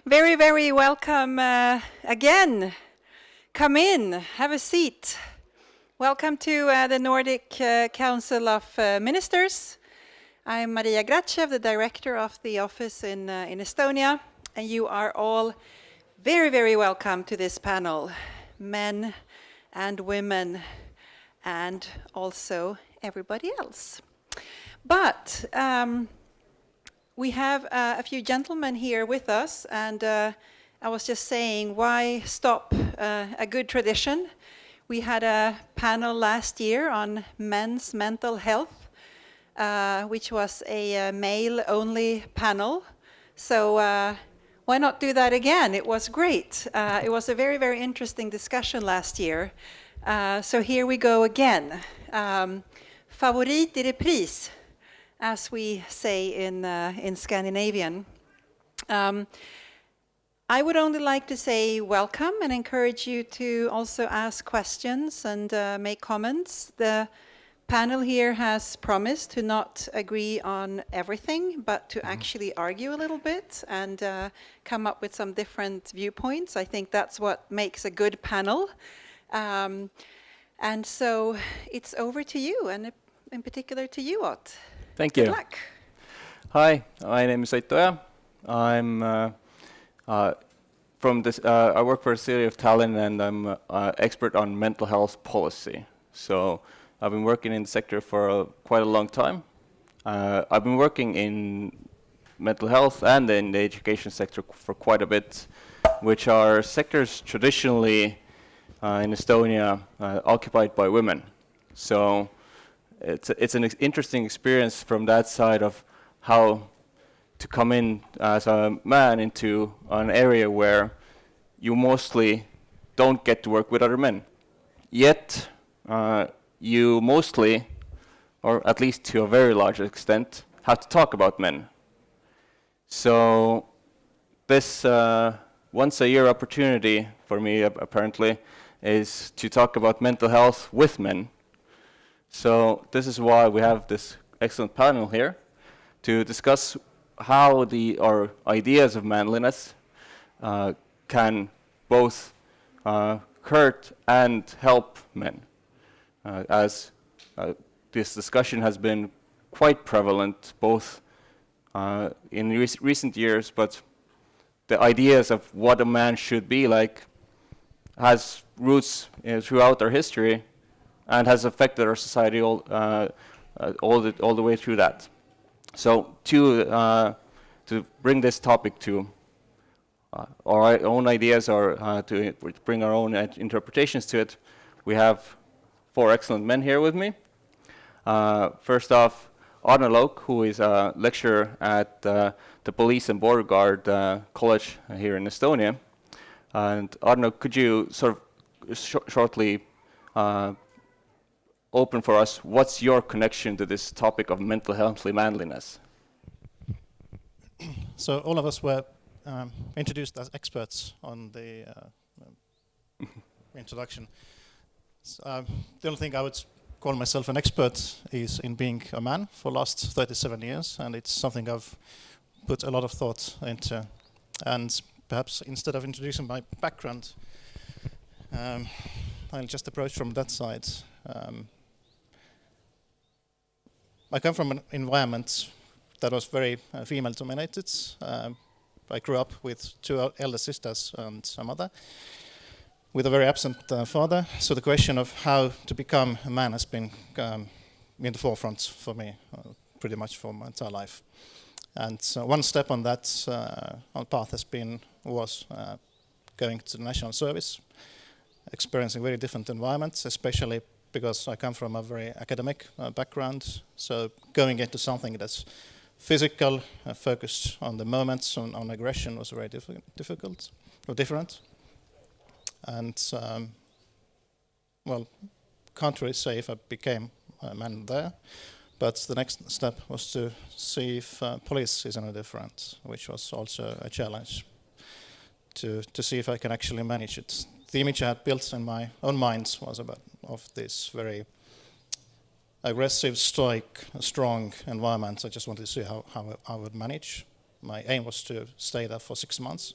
Very, very welcome again. Come in, have a seat. Welcome to the Nordic Council of Ministers. I'm Maria Grachev, the director of the office in Estonia, and you are all very, very welcome to this panel, men and women, and also everybody else. But we have a few gentlemen here with us, and I was just saying, why stop a good tradition? We had a panel last year on men's mental health, which was a male-only panel. So why not do that again? It was great. It was a very, very interesting discussion last year. So here we go again. Favorit i repris, as we say in Scandinavian. I would only like to say welcome and encourage you to also ask questions and make comments. The panel here has promised to not agree on everything, but to actually argue a little bit and come up with some different viewpoints. I think that's what makes a good panel. And so it's over to you, and in particular to you, Ott. Thank you. Good luck. Hi, my name is Aitoja. I'm from this. I work for the city of Tallinn, and I'm expert on mental health policy. So I've been working in the sector for quite a long time. I've been working in mental health and in the education sector for quite a bit, which are sectors traditionally in Estonia occupied by women. So it's an interesting experience from that side of how to come in as a man into an area where you mostly don't get to work with other men. Yet you mostly, or at least to a very large extent, have to talk about men. So this once a year opportunity for me apparently is to talk about mental health with men. So this is why we have this excellent panel here to discuss how our ideas of manliness can both hurt and help men, as this discussion has been quite prevalent both in recent years, but the ideas of what a man should be like has roots throughout our history and has affected our society all the way through that. So to bring this topic to our own ideas, or to bring our own interpretations to it, we have four excellent men here with me. First off, Arno Lauk, who is a lecturer at the Police and Border Guard College here in Estonia. And Arno, could you sort of shortly open for us, what's your connection to this topic of mental healthy manliness? So all of us were introduced as experts on the introduction. So, the only thing I would call myself an expert is in being a man for the last 37 years, and it's something I've put a lot of thought into. And perhaps instead of introducing my background, I'll just approach from that side. I come from an environment that was very female-dominated. I grew up with two elder sisters and a mother, with a very absent father. So the question of how to become a man has been in the forefront for me, pretty much for my entire life. And one step on that path was going to the national service, experiencing very different environments, especially because I come from a very academic background. So going into something that's physical, focused on the moments, on aggression, was very difficult or different. And well, can't really say if I became a man there, but the next step was to see if police is any different, which was also a challenge to see if I can actually manage it. The image I had built in my own mind was of this very aggressive, stoic, strong environment. I just wanted to see how I would manage. my aim was to stay there for 6 months.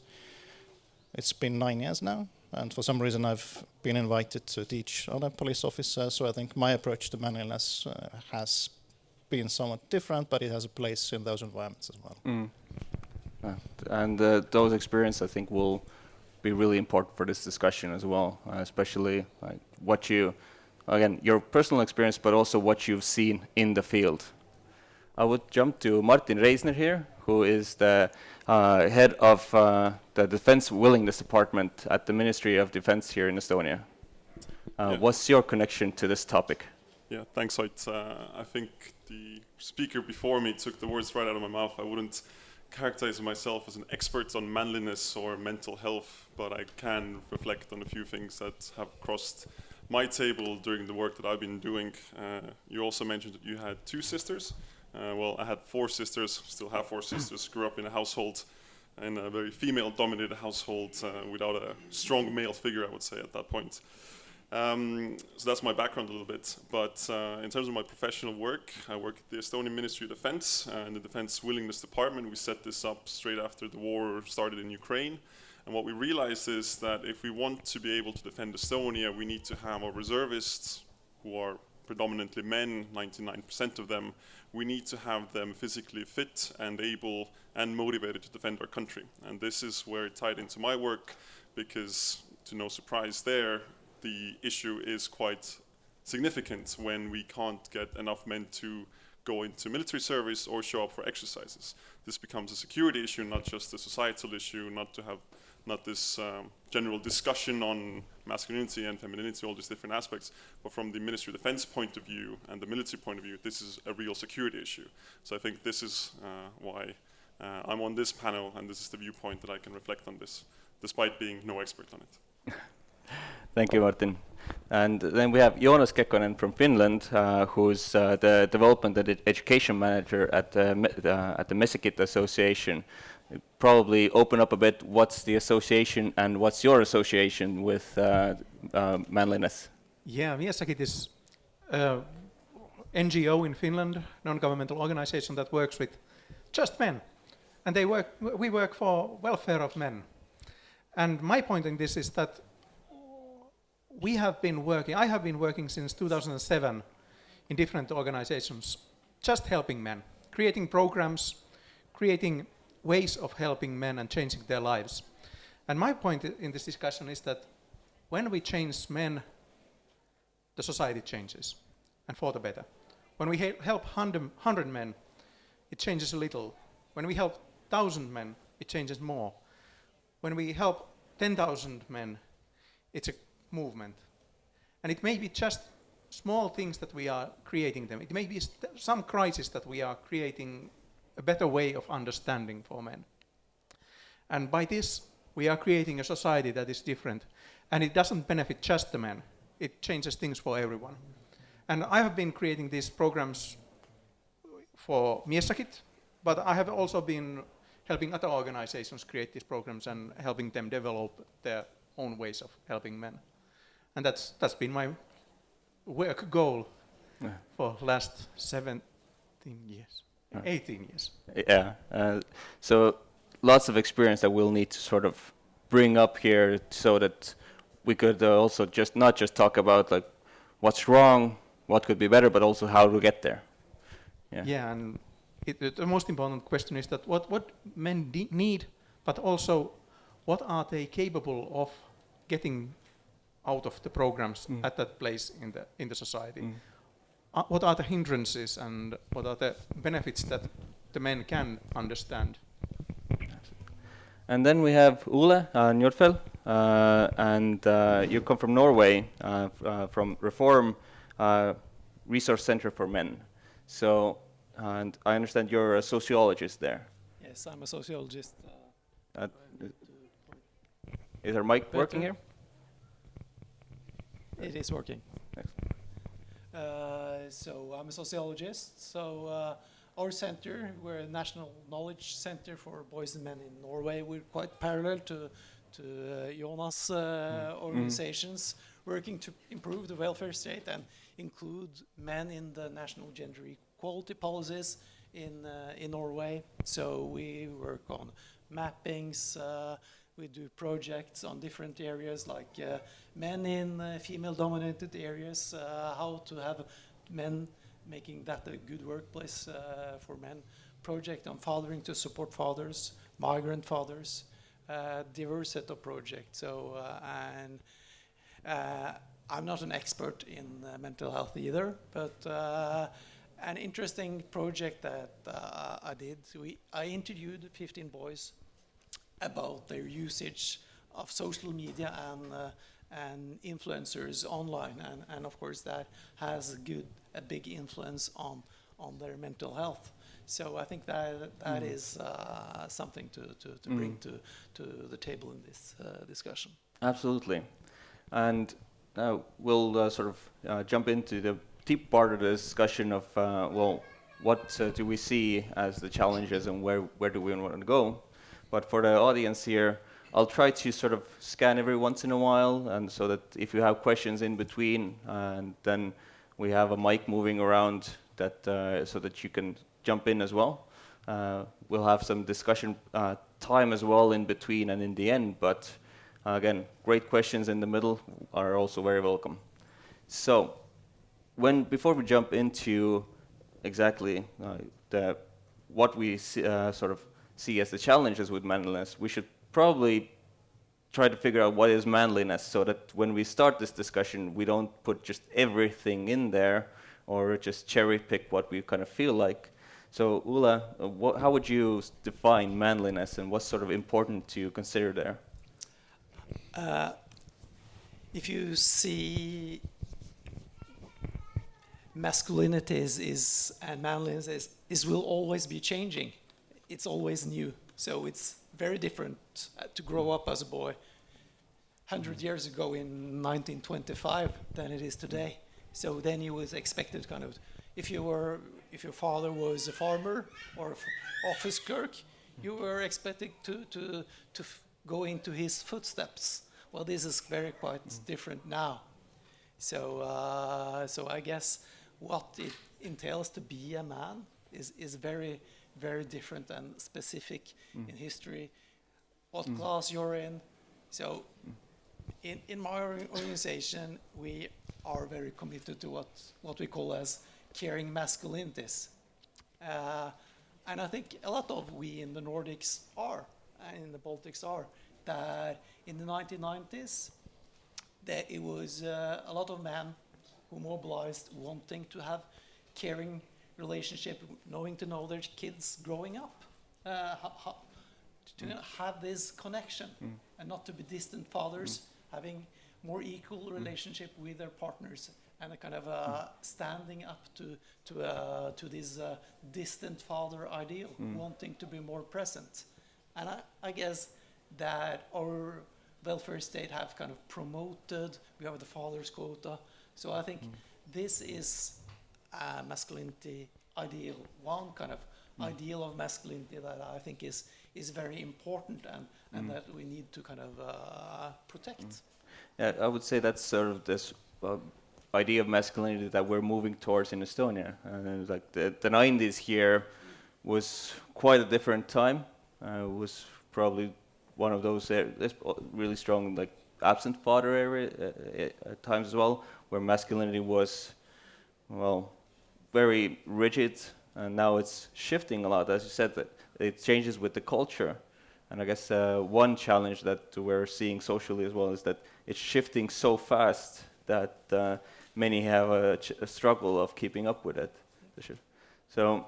It's been 9 years now, and for some reason I've been invited to teach other police officers, so I think my approach to manliness has been somewhat different, but it has a place in those environments as well. And those experiences, I think, will be really important for this discussion as well, especially like what you, again, your personal experience, but also what you've seen in the field. I would jump to Martin Reisner here, who is the head of the Defense Willingness Department at the Ministry of Defense here in Estonia. What's your connection to this topic? Yeah, thanks, Hoyt. I think the speaker before me took the words right out of my mouth. I wouldn't characterize myself as an expert on manliness or mental health, but I can reflect on a few things that have crossed my table during the work that I've been doing. You also mentioned that you had 2 sisters. Well, I had 4 sisters, still have 4 sisters, grew up in a household, in a very female-dominated household without a strong male figure, I would say, at that point. So that's my background a little bit. But in terms of my professional work, I work at the Estonian Ministry of Defense in the Defense Willingness Department. We set this up straight after the war started in Ukraine. And what we realized is that if we want to be able to defend Estonia, we need to have our reservists, who are predominantly men, 99% of them, we need to have them physically fit and able and motivated to defend our country. And this is where it tied into my work, because, to no surprise there, the issue is quite significant when we can't get enough men to go into military service or show up for exercises. This becomes a security issue, not just a societal issue, not this general discussion on masculinity and femininity, all these different aspects, but from the Ministry of Defense point of view and the military point of view, this is a real security issue. So I think this is why I'm on this panel, and this is the viewpoint that I can reflect on this, despite being no expert on it. Thank you, Martin. And then we have Joonas Kekkonen from Finland, who's the development and education manager at the Mesikit Association. Probably open up a bit, what's the association and what's your association with manliness? Yeah, Mesikit is an NGO in Finland, non-governmental organization that works with just men. And we work for welfare of men. And my point in this is that I have been working since 2007 in different organizations, just helping men, creating programs, creating ways of helping men and changing their lives. And my point in this discussion is that when we change men, the society changes, and for the better. When we help 100 men, it changes a little. When we help 1,000 men, it changes more. When we help 10,000 men, it's a movement. And it may be just small things that we are creating them. It may be some crisis that we are creating a better way of understanding for men. And by this, we are creating a society that is different. And it doesn't benefit just the men. It changes things for everyone. And I have been creating these programs for Mesikit, but I have also been helping other organizations create these programs and helping them develop their own ways of helping men. And that's been my work goal for last 17 years, 18 years. Yeah, so lots of experience that we'll need to sort of bring up here so that we could also not just talk about like what's wrong, what could be better, but also how to get there. Yeah, and the most important question is that what men need, but also what are they capable of getting out of the programs at that place in the society? What are the hindrances and what are the benefits that the men can understand? And then we have Ole Njorfeld, and you come from Norway, from Reform Resource Center for Men. So, and I understand you're a sociologist there. Yes, I'm a sociologist. Is our mic working here? It is working. So I'm a sociologist. So our center, we're a national knowledge center for boys and men in Norway. We're quite parallel to Jonas' organizations, working to improve the welfare state and include men in the national gender equality policies, in Norway. So we work on mappings. We do projects on different areas like men in female-dominated areas, how to have men making that a good workplace for men. Project on fathering to support fathers, migrant fathers, diverse set of projects. So I'm not an expert in mental health either, but an interesting project that I did. I interviewed 15 boys about their usage of social media and influencers online, and of course that has a big influence on their mental health. So I think that is something to bring to the table in this discussion. Absolutely. And now we'll sort of jump into the deep part of the discussion of, well, what do we see as the challenges and where do we want to go? But for the audience here, I'll try to sort of scan every once in a while, and so that if you have questions in between, and then we have a mic moving around that so that you can jump in as well. We'll have some discussion time as well in between and in the end, but again, great questions in the middle are also very welcome. So, before we jump into exactly what we sort of see as the challenges with manliness, we should probably try to figure out what is manliness, so that when we start this discussion, we don't put just everything in there or just cherry pick what we kind of feel like. So Ulla, how would you define manliness, and what's sort of important to consider there? If you see masculinity and manliness will always be changing. It's always new. So it's very different to grow up as a boy 100 years ago in 1925 than it is today. So then you was expected kind of, if your father was a farmer or office clerk, you were expected to go into his footsteps. Well, this is quite different now. So I guess what it entails to be a man is very, very different and specific in history. What class you're in. So in my organization, we are very committed to what we call as caring masculinities. And I think a lot of we in the Nordics are, and in the Baltics are, that in the 1990s, that it was a lot of men who mobilized wanting to have caring relationship, knowing to know their kids growing up, to have this connection and not to be distant fathers, having more equal relationship with their partners, and a kind of standing up to this distant father ideal, wanting to be more present. And I guess that our welfare state have kind of promoted, we have the father's quota. So I think this is a masculinity ideal, one kind of ideal of masculinity that I think is very important and that we need to kind of protect. Yeah, I would say that's sort of this idea of masculinity that we're moving towards in Estonia. And like the 90s here was quite a different time. It was probably one of those really strong, like, absent father area at times as well, where masculinity was, well, very rigid, and now it's shifting a lot. As you said, that it changes with the culture. And I guess one challenge that we're seeing socially as well is that it's shifting so fast that many have a struggle of keeping up with it. So,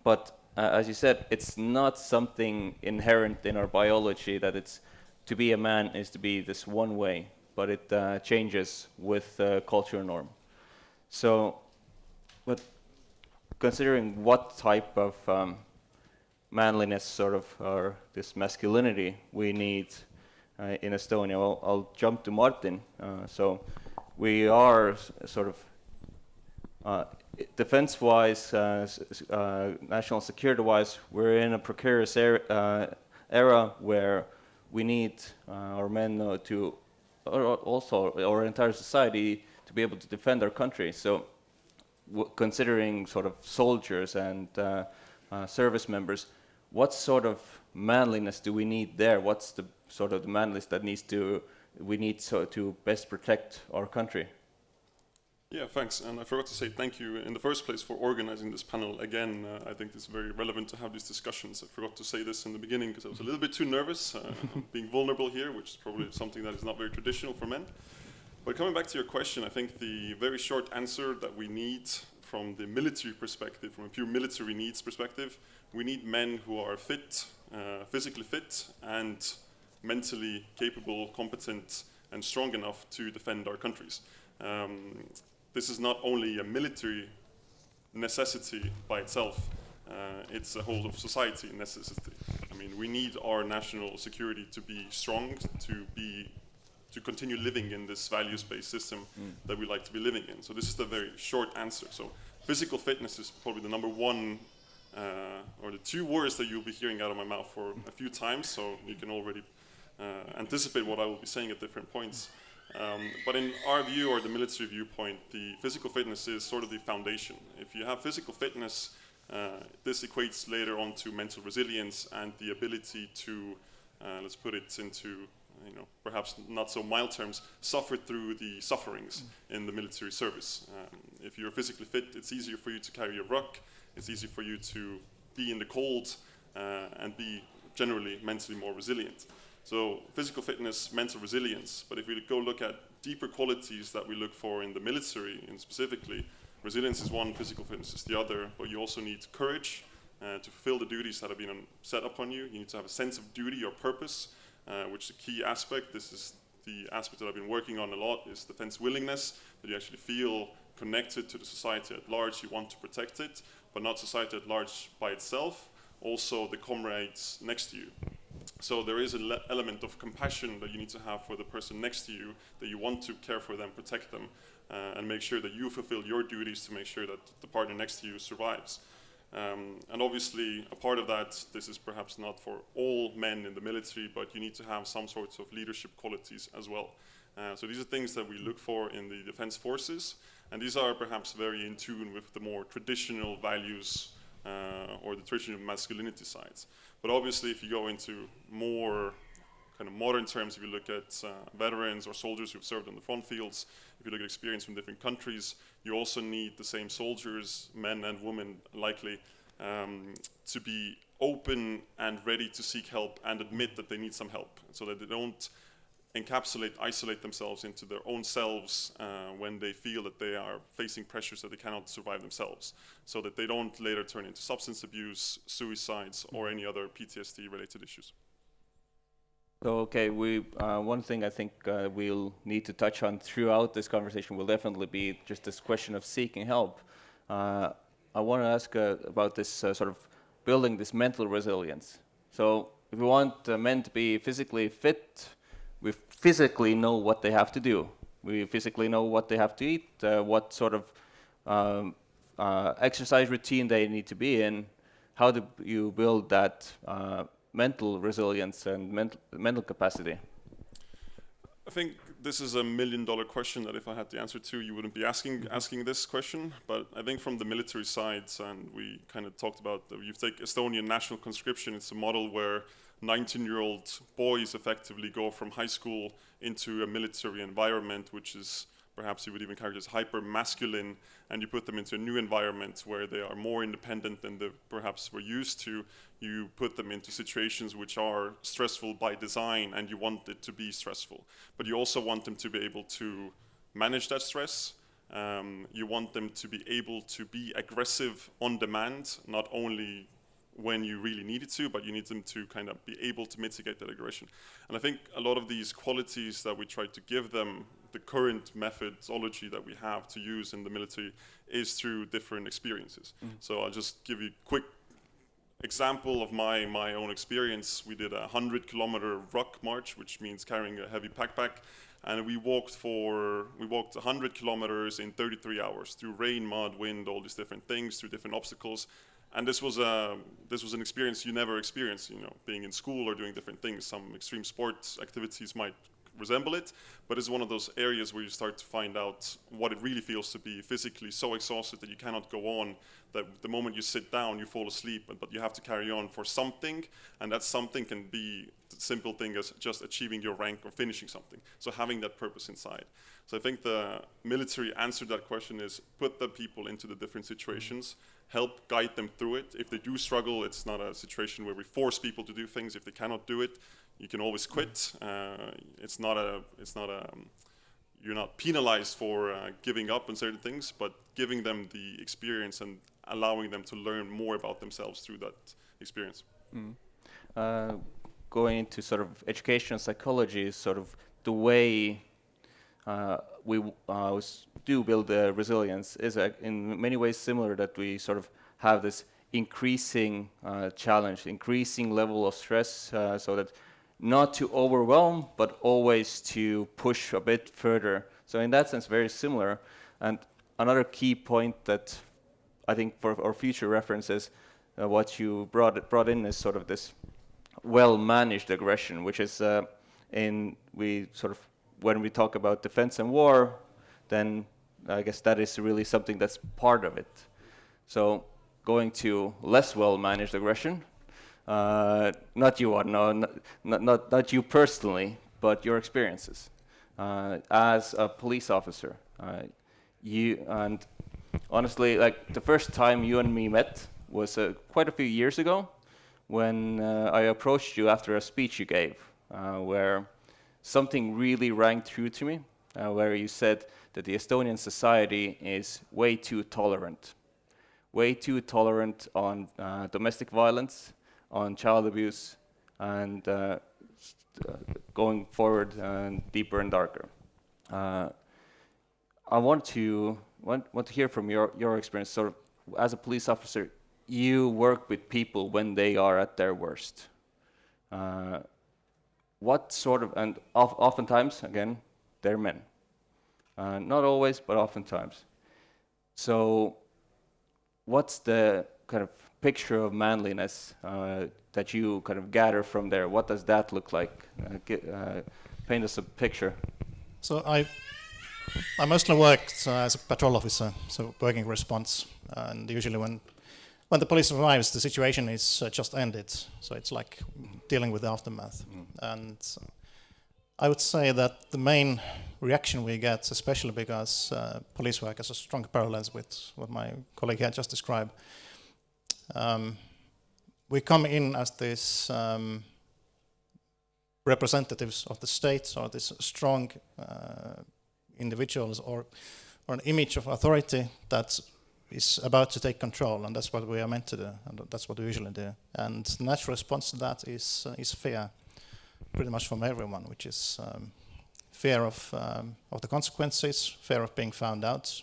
but as you said, it's not something inherent in our biology that it's to be a man is to be this one way, but it changes with culture norm. So, but considering what type of manliness sort of, or this masculinity we need in Estonia, well, I'll jump to Martin. So we are sort of defense-wise, national security-wise, we're in a precarious era where we need our men to, or also our entire society, to be able to defend our country. So considering sort of soldiers and service members. What sort of manliness do we need there? What's the sort of the manliness that we need to best protect our country? Yeah, thanks. And I forgot to say thank you in the first place for organizing this panel. Again, I think it's very relevant to have these discussions. I forgot to say this in the beginning because I was a little bit too nervous, being vulnerable here, which is probably something that is not very traditional for men. But coming back to your question, I think the very short answer that we need from the military perspective, from a pure military needs perspective, we need men who are fit, physically fit, and mentally capable, competent, and strong enough to defend our countries. This is not only a military necessity by itself, it's a whole of society necessity. I mean, we need our national security to be strong, to continue living in this values-based system that we like to be living in. So this is the very short answer. So physical fitness is probably the number one, or the two words that you'll be hearing out of my mouth for a few times, so you can already anticipate what I will be saying at different points. But in our view, or the military viewpoint, the physical fitness is sort of the foundation. If you have physical fitness, this equates later on to mental resilience and the ability to, let's put it into, perhaps not so mild terms, suffer through the sufferings in the military service. If you're physically fit, it's easier for you to carry your ruck, it's easier for you to be in the cold and be generally mentally more resilient. So physical fitness, mental resilience, but if we go look at deeper qualities that we look for in the military, and specifically, resilience is one, physical fitness is the other, but you also need courage to fulfill the duties that have been set upon you. You need to have a sense of duty or purpose, which is a key aspect. This is the aspect that I've been working on a lot, is defense willingness, that you actually feel connected to the society at large, you want to protect it, but not society at large by itself, also the comrades next to you. So there is an element of compassion that you need to have for the person next to you, that you want to care for them, protect them, and make sure that you fulfill your duties to make sure that the partner next to you survives. And obviously, a part of that, this is perhaps not for all men in the military, but you need to have some sorts of leadership qualities as well. So these are things that we look for in the defense forces, and these are perhaps very in tune with the more traditional values or the traditional masculinity sides. But obviously, if you go into more kind of modern terms, if you look at veterans or soldiers who've served on the front fields, if you look at experience from different countries, you also need the same soldiers, men and women likely, to be open and ready to seek help and admit that they need some help, so that they don't isolate themselves into their own selves when they feel that they are facing pressures that they cannot survive themselves, so that they don't later turn into substance abuse, suicides, or any other PTSD-related issues. So, okay, one thing I think we'll need to touch on throughout this conversation will definitely be just this question of seeking help. I want to ask about this sort of building this mental resilience. So, if we want men to be physically fit, we physically know what they have to do. We physically know what they have to eat, what sort of exercise routine they need to be in. How do you build that mental resilience and mental capacity? I think this is $1 million question that if I had the answer to, you wouldn't be asking this question. But I think from the military side, and we kind of talked about, you take Estonian national conscription, it's a model where 19-year-old boys effectively go from high school into a military environment, which is perhaps you would even characterize hyper masculine, and you put them into a new environment where they are more independent than they perhaps were used to. You put them into situations which are stressful by design, and you want it to be stressful. But you also want them to be able to manage that stress. You want them to be able to be aggressive on demand, not only when you really need it to, but you need them to kind of be able to mitigate that aggression. And I think a lot of these qualities that we try to give them, the current methodology that we have to use in the military is through different experiences. So I'll just give you a quick example of my own experience. We did a 100-kilometer ruck march, which means carrying a heavy backpack, and we walked 100 kilometers in 33 hours through rain, mud, wind, all these different things, through different obstacles. And this was an experience you never experience, being in school or doing different things. Some extreme sports activities might resemble it, but it's one of those areas where you start to find out what it really feels to be physically so exhausted that you cannot go on, that the moment you sit down you fall asleep, but you have to carry on for something, and that something can be the simple thing as just achieving your rank or finishing something. So having that purpose inside. So I think the military answer to that question is put the people into the different situations, help guide them through it. If they do struggle, it's not a situation where we force people to do things. If they cannot do it, you can always quit. You're not penalized for giving up on certain things, but giving them the experience and allowing them to learn more about themselves through that experience. Going into sort of education and psychology is sort of the way we do build resilience is in many ways similar, that we sort of have this increasing challenge, increasing level of stress, so that not to overwhelm, but always to push a bit further. So in that sense, very similar. And another key point that I think for our future reference is what you brought in is sort of this well-managed aggression, which is when we talk about defense and war, then I guess that is really something that's part of it. So going to less well-managed aggression, not you, not you personally, but your experiences as a police officer. And honestly, like the first time you and me met was quite a few years ago, when I approached you after a speech you gave, where something really rang true to me, where you said that the Estonian society is way too tolerant on domestic violence, on child abuse, and going forward deeper and darker. I want to hear from your experience. Sort of, as a police officer, you work with people when they are at their worst. What sort of, and oftentimes, again, they're men. Not always, but oftentimes. So what's the kind of picture of manliness that you kind of gather from there? What does that look like? Paint us a picture. So I mostly worked as a patrol officer, so working response, and usually when the police arrives, the situation is just ended, so it's like dealing with the aftermath. And I would say that the main reaction we get, especially because police work has a strong parallels with what my colleague had just described, we come in as this representatives of the state, or this strong individuals, or an image of authority that is about to take control, and that's what we are meant to do, and that's what we usually do. And the natural response to that is fear, pretty much from everyone, which is fear of the consequences, fear of being found out,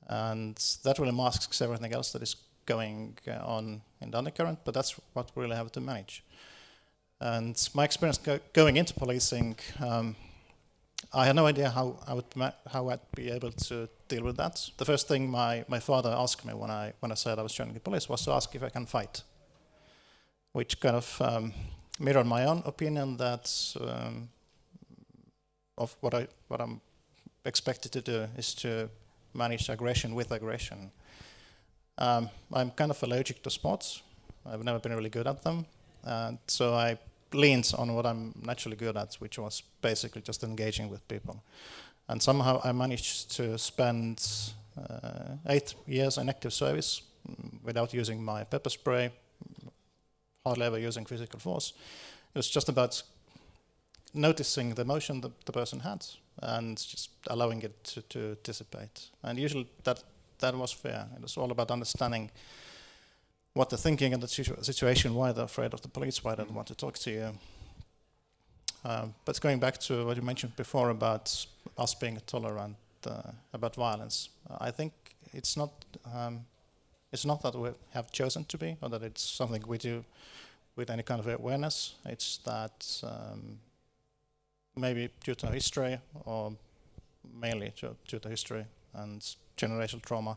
and that really masks everything else that is going on in the undercurrent, but that's what we really have to manage. And my experience going into policing, I had no idea how I'd be able to deal with that. The first thing my father asked me when I said I was joining the police was to ask if I can fight, which kind of mirrored my own opinion that of what I'm expected to do is to manage aggression with aggression. I'm kind of allergic to sports. I've never been really good at them, and so I leaned on what I'm naturally good at, which was basically just engaging with people. And somehow I managed to spend 8 years in active service without using my pepper spray, hardly ever using physical force. It was just about noticing the emotion that the person had and just allowing it to dissipate. And usually that was fair. It was all about understanding what they're thinking in the situation, why they're afraid of the police, why they don't want to talk to you. But going back to what you mentioned before about us being tolerant about violence, I think it's not that we have chosen to be, or that it's something we do with any kind of awareness. It's that maybe due to history, or mainly due to history and generational trauma,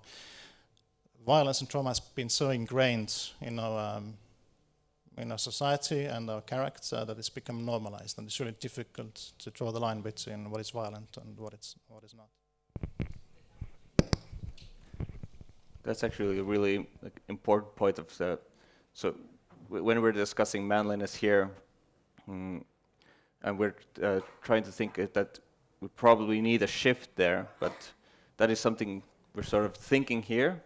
violence and trauma has been so ingrained in our in our society and our character that it's become normalized, and it's really difficult to draw the line between what is violent and what is not. That's actually a really important point of the. So when we're discussing manliness here, and we're trying to think that we probably need a shift there, but that is something we're sort of thinking here.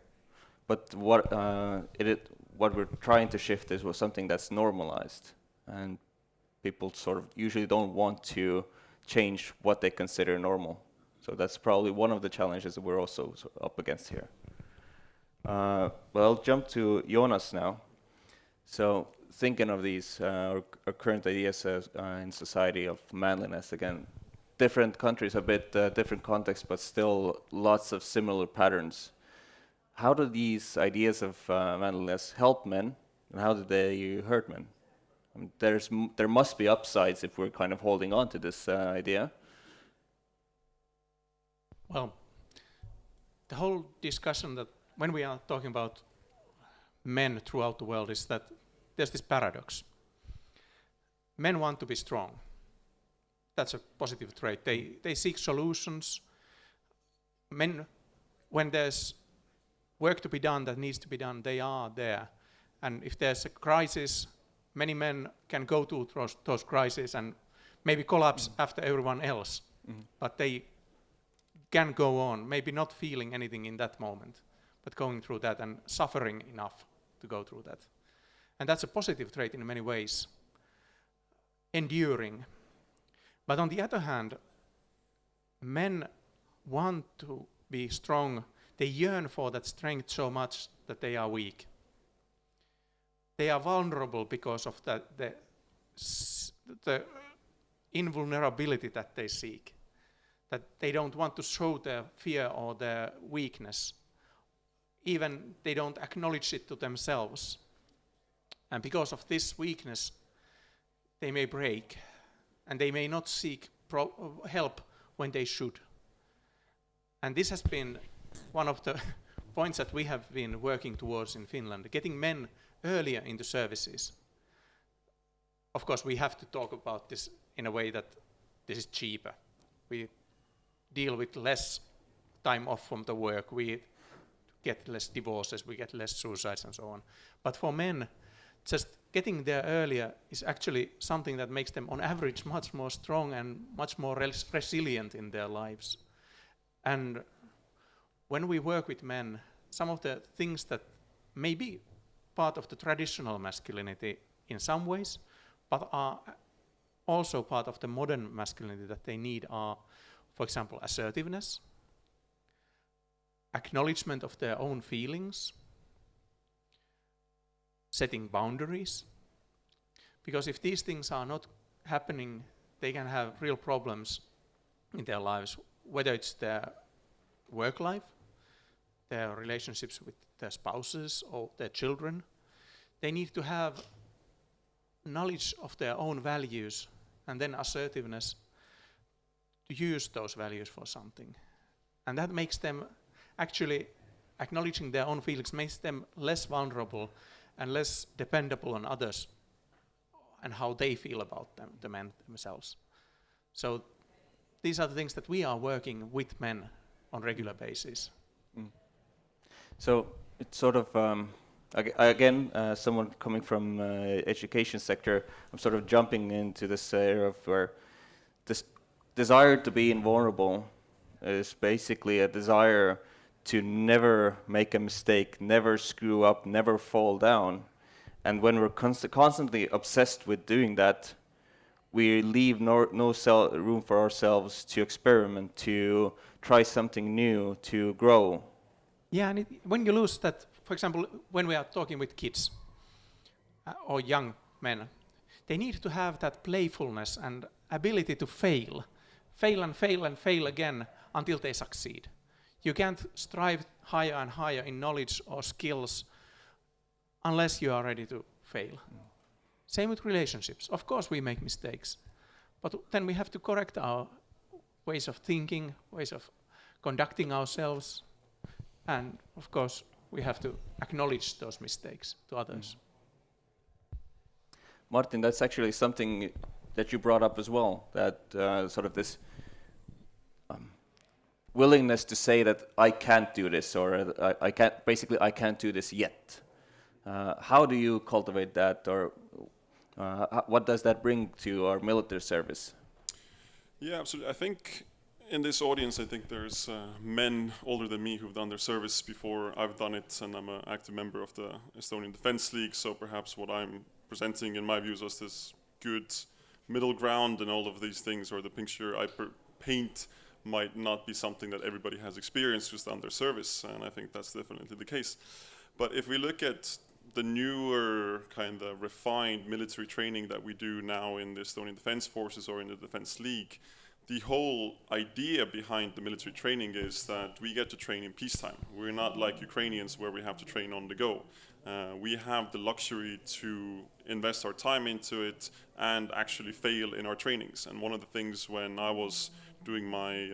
But what we're trying to shift is something that's normalized, and people sort of usually don't want to change what they consider normal. So that's probably one of the challenges that we're also up against here. Well, I'll jump to Jonas now. So thinking of these our current ideas in society of manliness, again, different countries, a bit different context, but still lots of similar patterns. How do these ideas of manliness help men, and how do they hurt men? I mean, there must be upsides if we're kind of holding on to this idea. Well, the whole discussion that when we are talking about men throughout the world is that there's this paradox. Men want to be strong. That's a positive trait. They seek solutions. Men, when there's work to be done that needs to be done, they are there. And if there's a crisis, many men can go to those crises and maybe collapse after everyone else. But they can go on, maybe not feeling anything in that moment, but going through that and suffering enough to go through that. And that's a positive trait in many ways, enduring. But on the other hand, men want to be strong. They yearn for that strength so much that they are weak. They are vulnerable because of the invulnerability that they seek. That they don't want to show their fear or their weakness. Even they don't acknowledge it to themselves. And because of this weakness, they may break. And they may not seek help when they should. And this has been one of the points that we have been working towards in Finland, getting men earlier into services. Of course, we have to talk about this in a way that this is cheaper. We deal with less time off from the work, we get less divorces, we get less suicides and so on. But for men, just getting there earlier is actually something that makes them on average much more strong and much more resilient in their lives. And when we work with men, some of the things that may be part of the traditional masculinity in some ways, but are also part of the modern masculinity that they need are, for example, assertiveness, acknowledgement of their own feelings, setting boundaries. Because if these things are not happening, they can have real problems in their lives, whether it's their work life, their relationships with their spouses or their children. They need to have knowledge of their own values and then assertiveness to use those values for something. And that makes them actually, acknowledging their own feelings makes them less vulnerable and less dependable on others and how they feel about them, the men themselves. So these are the things that we are working with men on regular basis. So it's sort of, again, someone coming from education sector, I'm sort of jumping into this area of where this desire to be invulnerable is basically a desire to never make a mistake, never screw up, never fall down. And when we're constantly obsessed with doing that, we leave no room for ourselves to experiment, to try something new, to grow. Yeah, and when you lose that, for example, when we are talking with kids or young men, they need to have that playfulness and ability to fail and fail and fail again until they succeed. You can't strive higher and higher in knowledge or skills unless you are ready to fail. Same with relationships. Of course we make mistakes, but then we have to correct our ways of thinking, ways of conducting ourselves, and of course we have to acknowledge those mistakes to others. Martin, that's actually something that you brought up as well, that sort of this willingness to say that I can't do this, or I can't do this yet. How do you cultivate that, or what does that bring to our military service? Yeah, absolutely. I think in this audience, I think there's men older than me who've done their service before I've done it, and I'm an active member of the Estonian Defence League, so perhaps what I'm presenting in my views as this good middle ground and all of these things, or the picture I paint, might not be something that everybody has experienced who's done their service, and I think that's definitely the case. But if we look at the newer kind of refined military training that we do now in the Estonian Defence Forces or in the Defence League, the whole idea behind the military training is that we get to train in peacetime. We're not like Ukrainians where we have to train on the go. We have the luxury to invest our time into it and actually fail in our trainings. And one of the things when I was doing my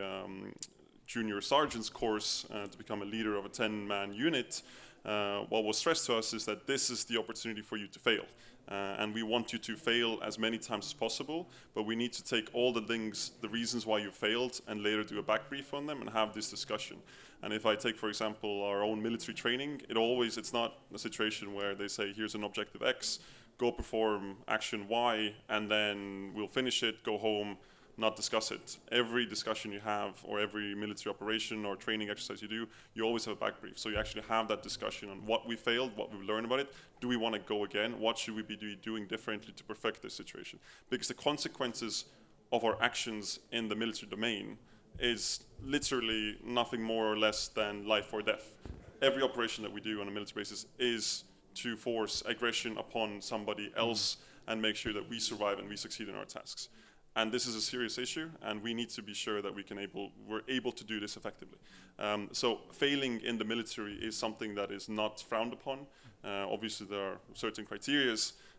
junior sergeant's course to become a leader of a 10-man unit, what was stressed to us is that this is the opportunity for you to fail. And we want you to fail as many times as possible, but we need to take all the things, the reasons why you failed, and later do a back brief on them and have this discussion. And if I take, for example, our own military training, it's not a situation where they say, here's an objective X, go perform action Y, and then we'll finish it, go home, not discuss it. Every discussion you have, or every military operation or training exercise you do, you always have a back brief. So you actually have that discussion on what we failed, what we've learned about it. Do we want to go again? What should we be doing differently to perfect this situation? Because the consequences of our actions in the military domain is literally nothing more or less than life or death. Every operation that we do on a military basis is to force aggression upon somebody else and make sure that we survive and we succeed in our tasks. And this is a serious issue, and we need to be sure that we're able to do this effectively. So failing in the military is something that is not frowned upon. Obviously, there are certain criteria.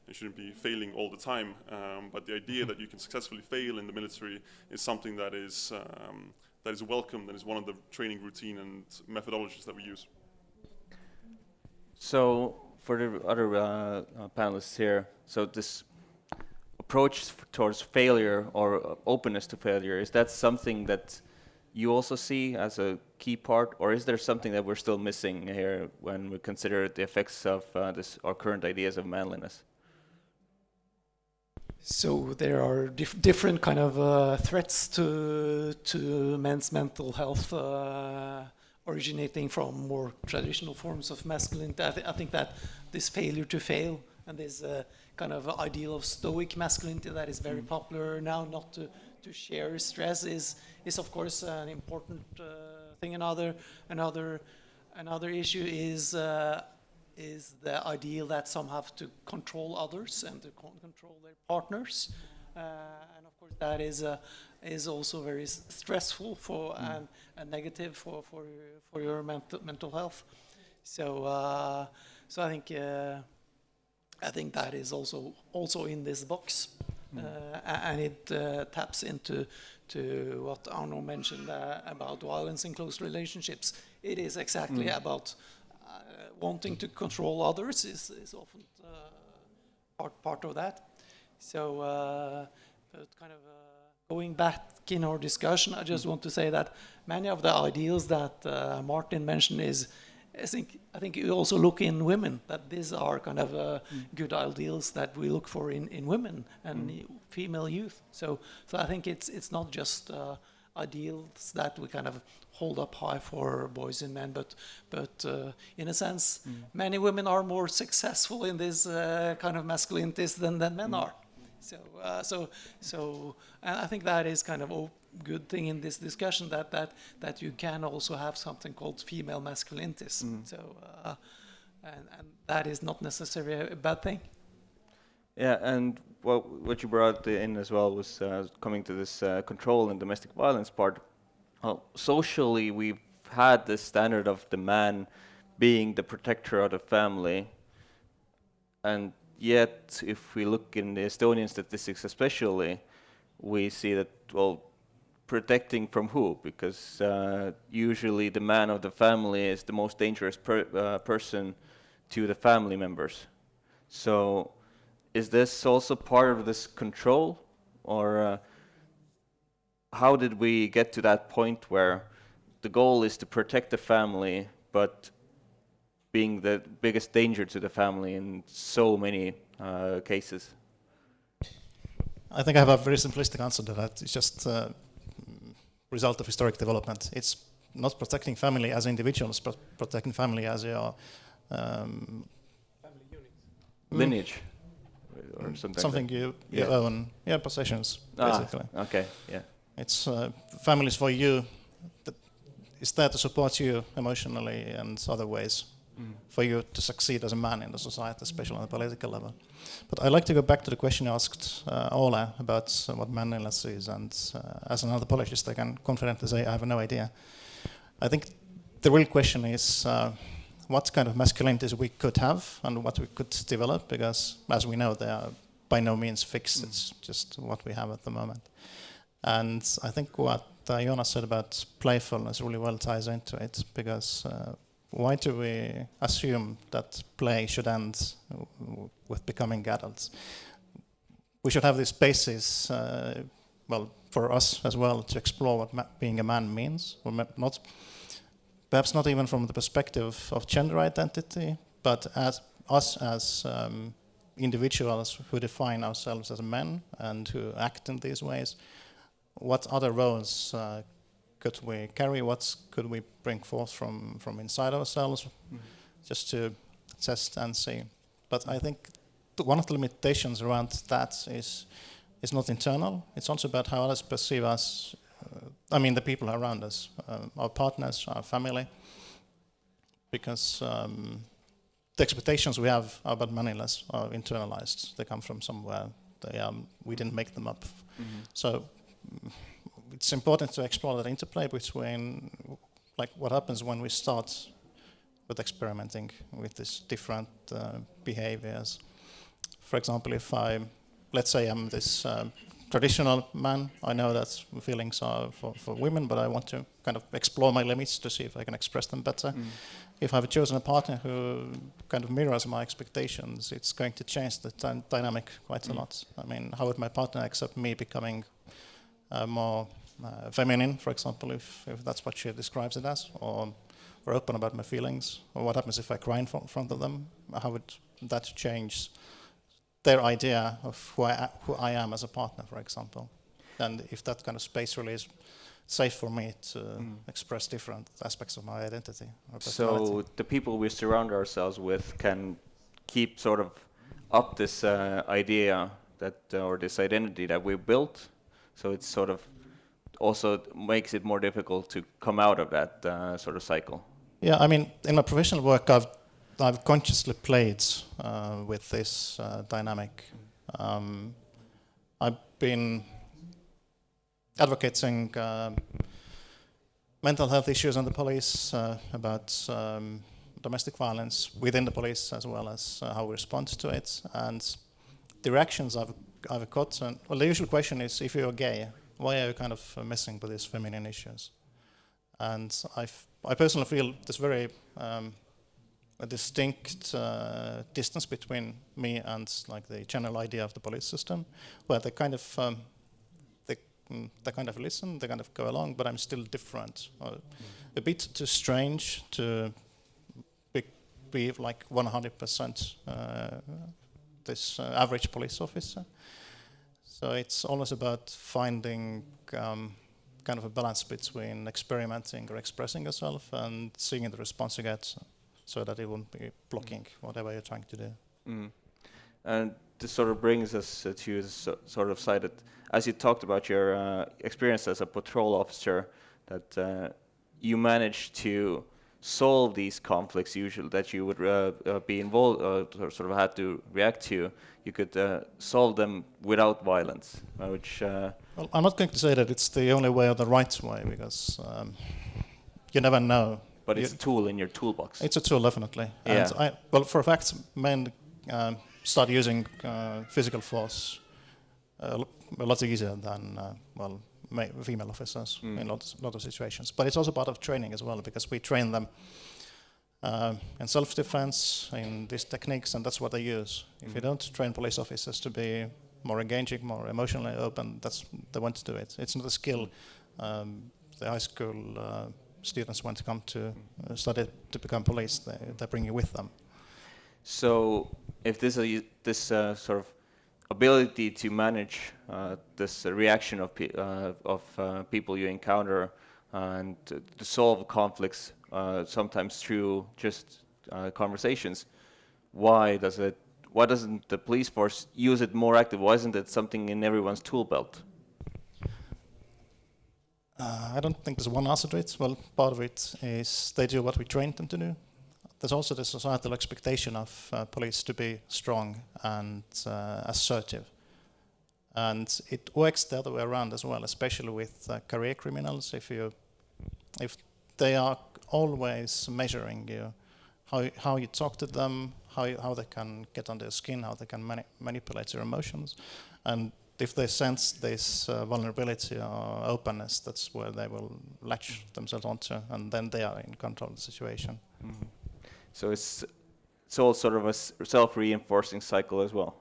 You shouldn't be failing all the time. But the idea that you can successfully fail in the military is something that is welcome, that is one of the training routine and methodologies that we use. So for the other panelists here, so this approach towards failure or openness to failure, is that something that you also see as a key part, or is there something that we're still missing here when we consider the effects of our current ideas of manliness? So there are different kind of threats to men's mental health originating from more traditional forms of masculinity. I think that this failure to fail and this kind of ideal of stoic masculinity that is very popular now, not to share stress, is of course an important thing. Another issue is the ideal that some have to control others and to control their partners, and of course that is also very stressful and negative for your mental health. So I think that is also in this box, and it taps into what Arno mentioned about violence in close relationships. It is exactly about wanting to control others is often part of that. So, but kind of going back in our discussion, I just want to say that many of the ideals that Martin mentioned I think you also look in women, that these are kind of good ideals that we look for in women and female youth. So I think it's not just ideals that we kind of hold up high for boys and men, but in a sense, many women are more successful in this kind of masculinities than men are. So and I think that is kind of a good thing in this discussion, that you can also have something called female masculinities. So and that is not necessarily a bad thing. Yeah, and what you brought in as well was coming to this control and domestic violence part. Socially, we've had this standard of the man being the protector of the family, and yet, if we look in the Estonian statistics especially, we see that, well, protecting from who? Because usually the man of the family is the most dangerous person to the family members. So is this also part of this control, or how did we get to that point where the goal is to protect the family, but being the biggest danger to the family in so many cases? I think I have a very simplistic answer to that. It's just result of historic development. It's not protecting family as individuals, but protecting family as your Family unit. Lineage or something. something you own, possessions, basically. Okay, yeah. It's families for you that is there to support you emotionally and other ways for you to succeed as a man in the society, especially on the political level. But I'd like to go back to the question you asked Ola about what manliness is, and as an anthropologist I can confidently say I have no idea. I think the real question is what kind of masculinities we could have and what we could develop, because as we know they are by no means fixed, it's just what we have at the moment. And I think what Jonas said about playfulness really well ties into it, because why do we assume that play should end with becoming adults? We should have this basis, for us as well, to explore what being a man means, or not, perhaps not even from the perspective of gender identity, but as us as individuals who define ourselves as men and who act in these ways. What other roles could we carry? What could we bring forth from inside ourselves, just to test and see? But I think one of the limitations around that is not internal. It's also about how others perceive us. The people around us, our partners, our family. Because the expectations we have about manliness are internalized. They come from somewhere. We didn't make them up. So it's important to explore that interplay between what happens when we start with experimenting with these different behaviors. For example, let's say I'm this traditional man, I know that feelings are for women, but I want to kind of explore my limits to see if I can express them better. If I've chosen a partner who kind of mirrors my expectations, it's going to change the dynamic quite a lot. How would my partner accept me becoming more feminine, for example, if that's what she describes it as, or open about my feelings, or what happens if I cry in front of them? How would that change their idea of who I am as a partner, for example? And if that kind of space really is safe for me to express different aspects of my identity or personality. So the people we surround ourselves with can keep sort of up this idea that, or this identity that we built. So it's sort of also makes it more difficult to come out of that sort of cycle. Yeah, in my professional work, I've consciously played with this dynamic. I've been advocating mental health issues in the police, about domestic violence within the police, as well as how we respond to it. And the reactions I've got, the usual question is, if you're gay, why are you kind of messing with these feminine issues? And I personally feel there's very a distinct distance between me and the general idea of the police system, where they kind of they kind of listen, they kind of go along, but I'm still different. A bit too strange to be like 100% this average police officer. So it's always about finding kind of a balance between experimenting or expressing yourself and seeing the response you get, so that it won't be blocking whatever you're trying to do. And this sort of brings us to sort of side that, as you talked about your experience as a patrol officer, that you managed to solve these conflicts usually that you would be involved or sort of had to react to. You could solve them without violence, which... Well, I'm not going to say that it's the only way or the right way, because you never know. But it's a tool in your toolbox. It's a tool, definitely. Yeah. And for a fact, men start using physical force a lot easier than female officers in a lot of situations. But it's also part of training as well, because we train them in self-defense, in these techniques, and that's what they use. If you don't train police officers to be more engaging, more emotionally open, they want to do it. It's not a skill the high school students want to come to study to become police. They bring you with them. So if this sort of ability to manage this reaction of people you encounter and to solve conflicts, sometimes through just conversations, why doesn't the police force use it more active? Why isn't it something in everyone's tool belt? I don't think there's one answer to it. Well, part of it is they do what we train them to do. There's also the societal expectation of police to be strong and assertive. And it works the other way around as well, especially with career criminals. If they are always measuring you, how you talk to them, how they can get under your skin, how they can manipulate your emotions. And if they sense this vulnerability or openness, that's where they will latch themselves onto, and then they are in control of the situation. Mm-hmm. So it's all sort of a self-reinforcing cycle as well.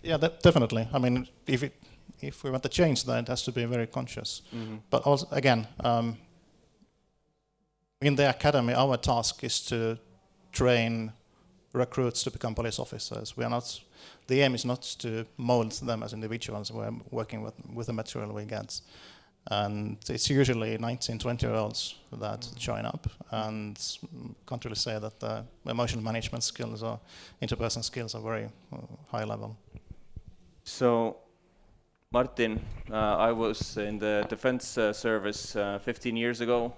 Yeah, definitely. I mean, if we want to change that, it has to be very conscious. Mm-hmm. But also, again, in the academy, our task is to train recruits to become police officers. The aim is not to mold them as individuals. We're working with the material we get. And it's usually 19, 20-year-olds that join up, and can't really say that the emotional management skills or interpersonal skills are very high level. So, Martin, I was in the defense service 15 years ago.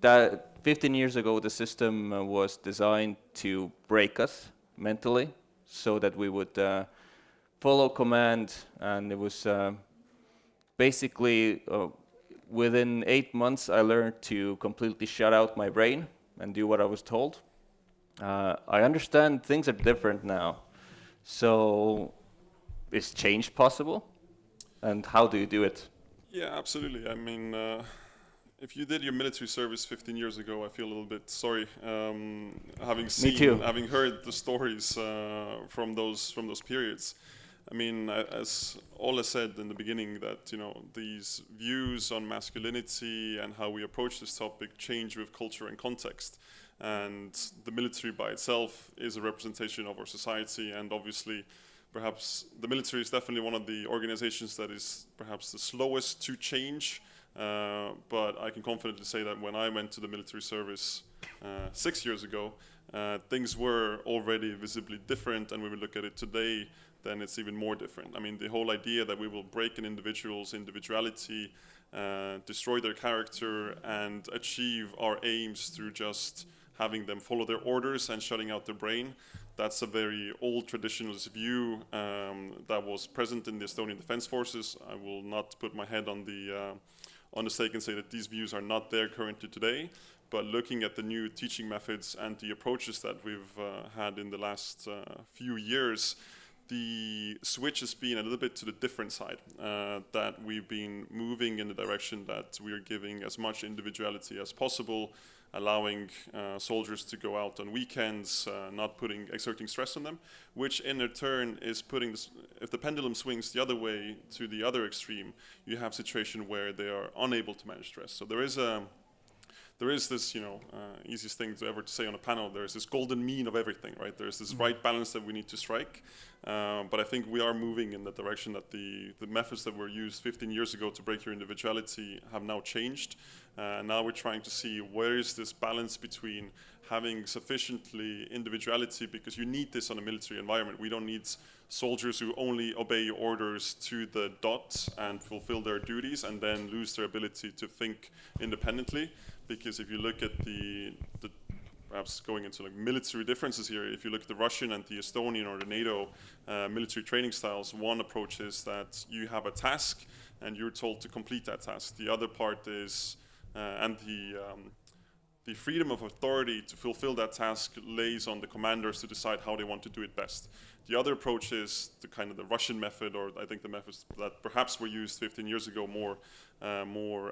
That 15 years ago, the system was designed to break us mentally, so that we would follow command, and it was basically within 8 months I learned to completely shut out my brain and do what I was told. I understand things are different now, so is change possible, and how do you do it? Yeah, absolutely. I mean, if you did your military service 15 years ago, I feel a little bit sorry. Having heard the stories from those periods. I mean, as Ola said in the beginning, that these views on masculinity and how we approach this topic change with culture and context. And the military by itself is a representation of our society, and obviously, perhaps the military is definitely one of the organizations that is perhaps the slowest to change. But I can confidently say that when I went to the military service 6 years ago, things were already visibly different, and when we look at it today, then it's even more different. I mean, the whole idea that we will break an individual's individuality, destroy their character, and achieve our aims through just having them follow their orders and shutting out their brain, that's a very old traditionalist view that was present in the Estonian Defense Forces. I will not put my head on the stake and say that these views are not there currently today, but looking at the new teaching methods and the approaches that we've had in the last few years, the switch has been a little bit to the different side, that we've been moving in the direction that we are giving as much individuality as possible, allowing soldiers to go out on weekends, not exerting stress on them, which in turn is putting this, if the pendulum swings the other way to the other extreme, you have a situation where they are unable to manage stress. So there is this, easiest thing to ever to say on a panel, there is this golden mean of everything, right? There's this right balance that we need to strike. But I think we are moving in the direction that the methods that were used 15 years ago to break your individuality have now changed. Now we're trying to see where is this balance between having sufficiently individuality, because you need this on a military environment. We don't need soldiers who only obey your orders to the dot and fulfill their duties and then lose their ability to think independently. Because if you look at the perhaps going into like military differences here, if you look at the Russian and the Estonian or the NATO military training styles, one approach is that you have a task and you're told to complete that task. The other part is, and the the freedom of authority to fulfill that task lays on the commanders to decide how they want to do it best. The other approach is the kind of the Russian method, or I think the methods that perhaps were used 15 years ago more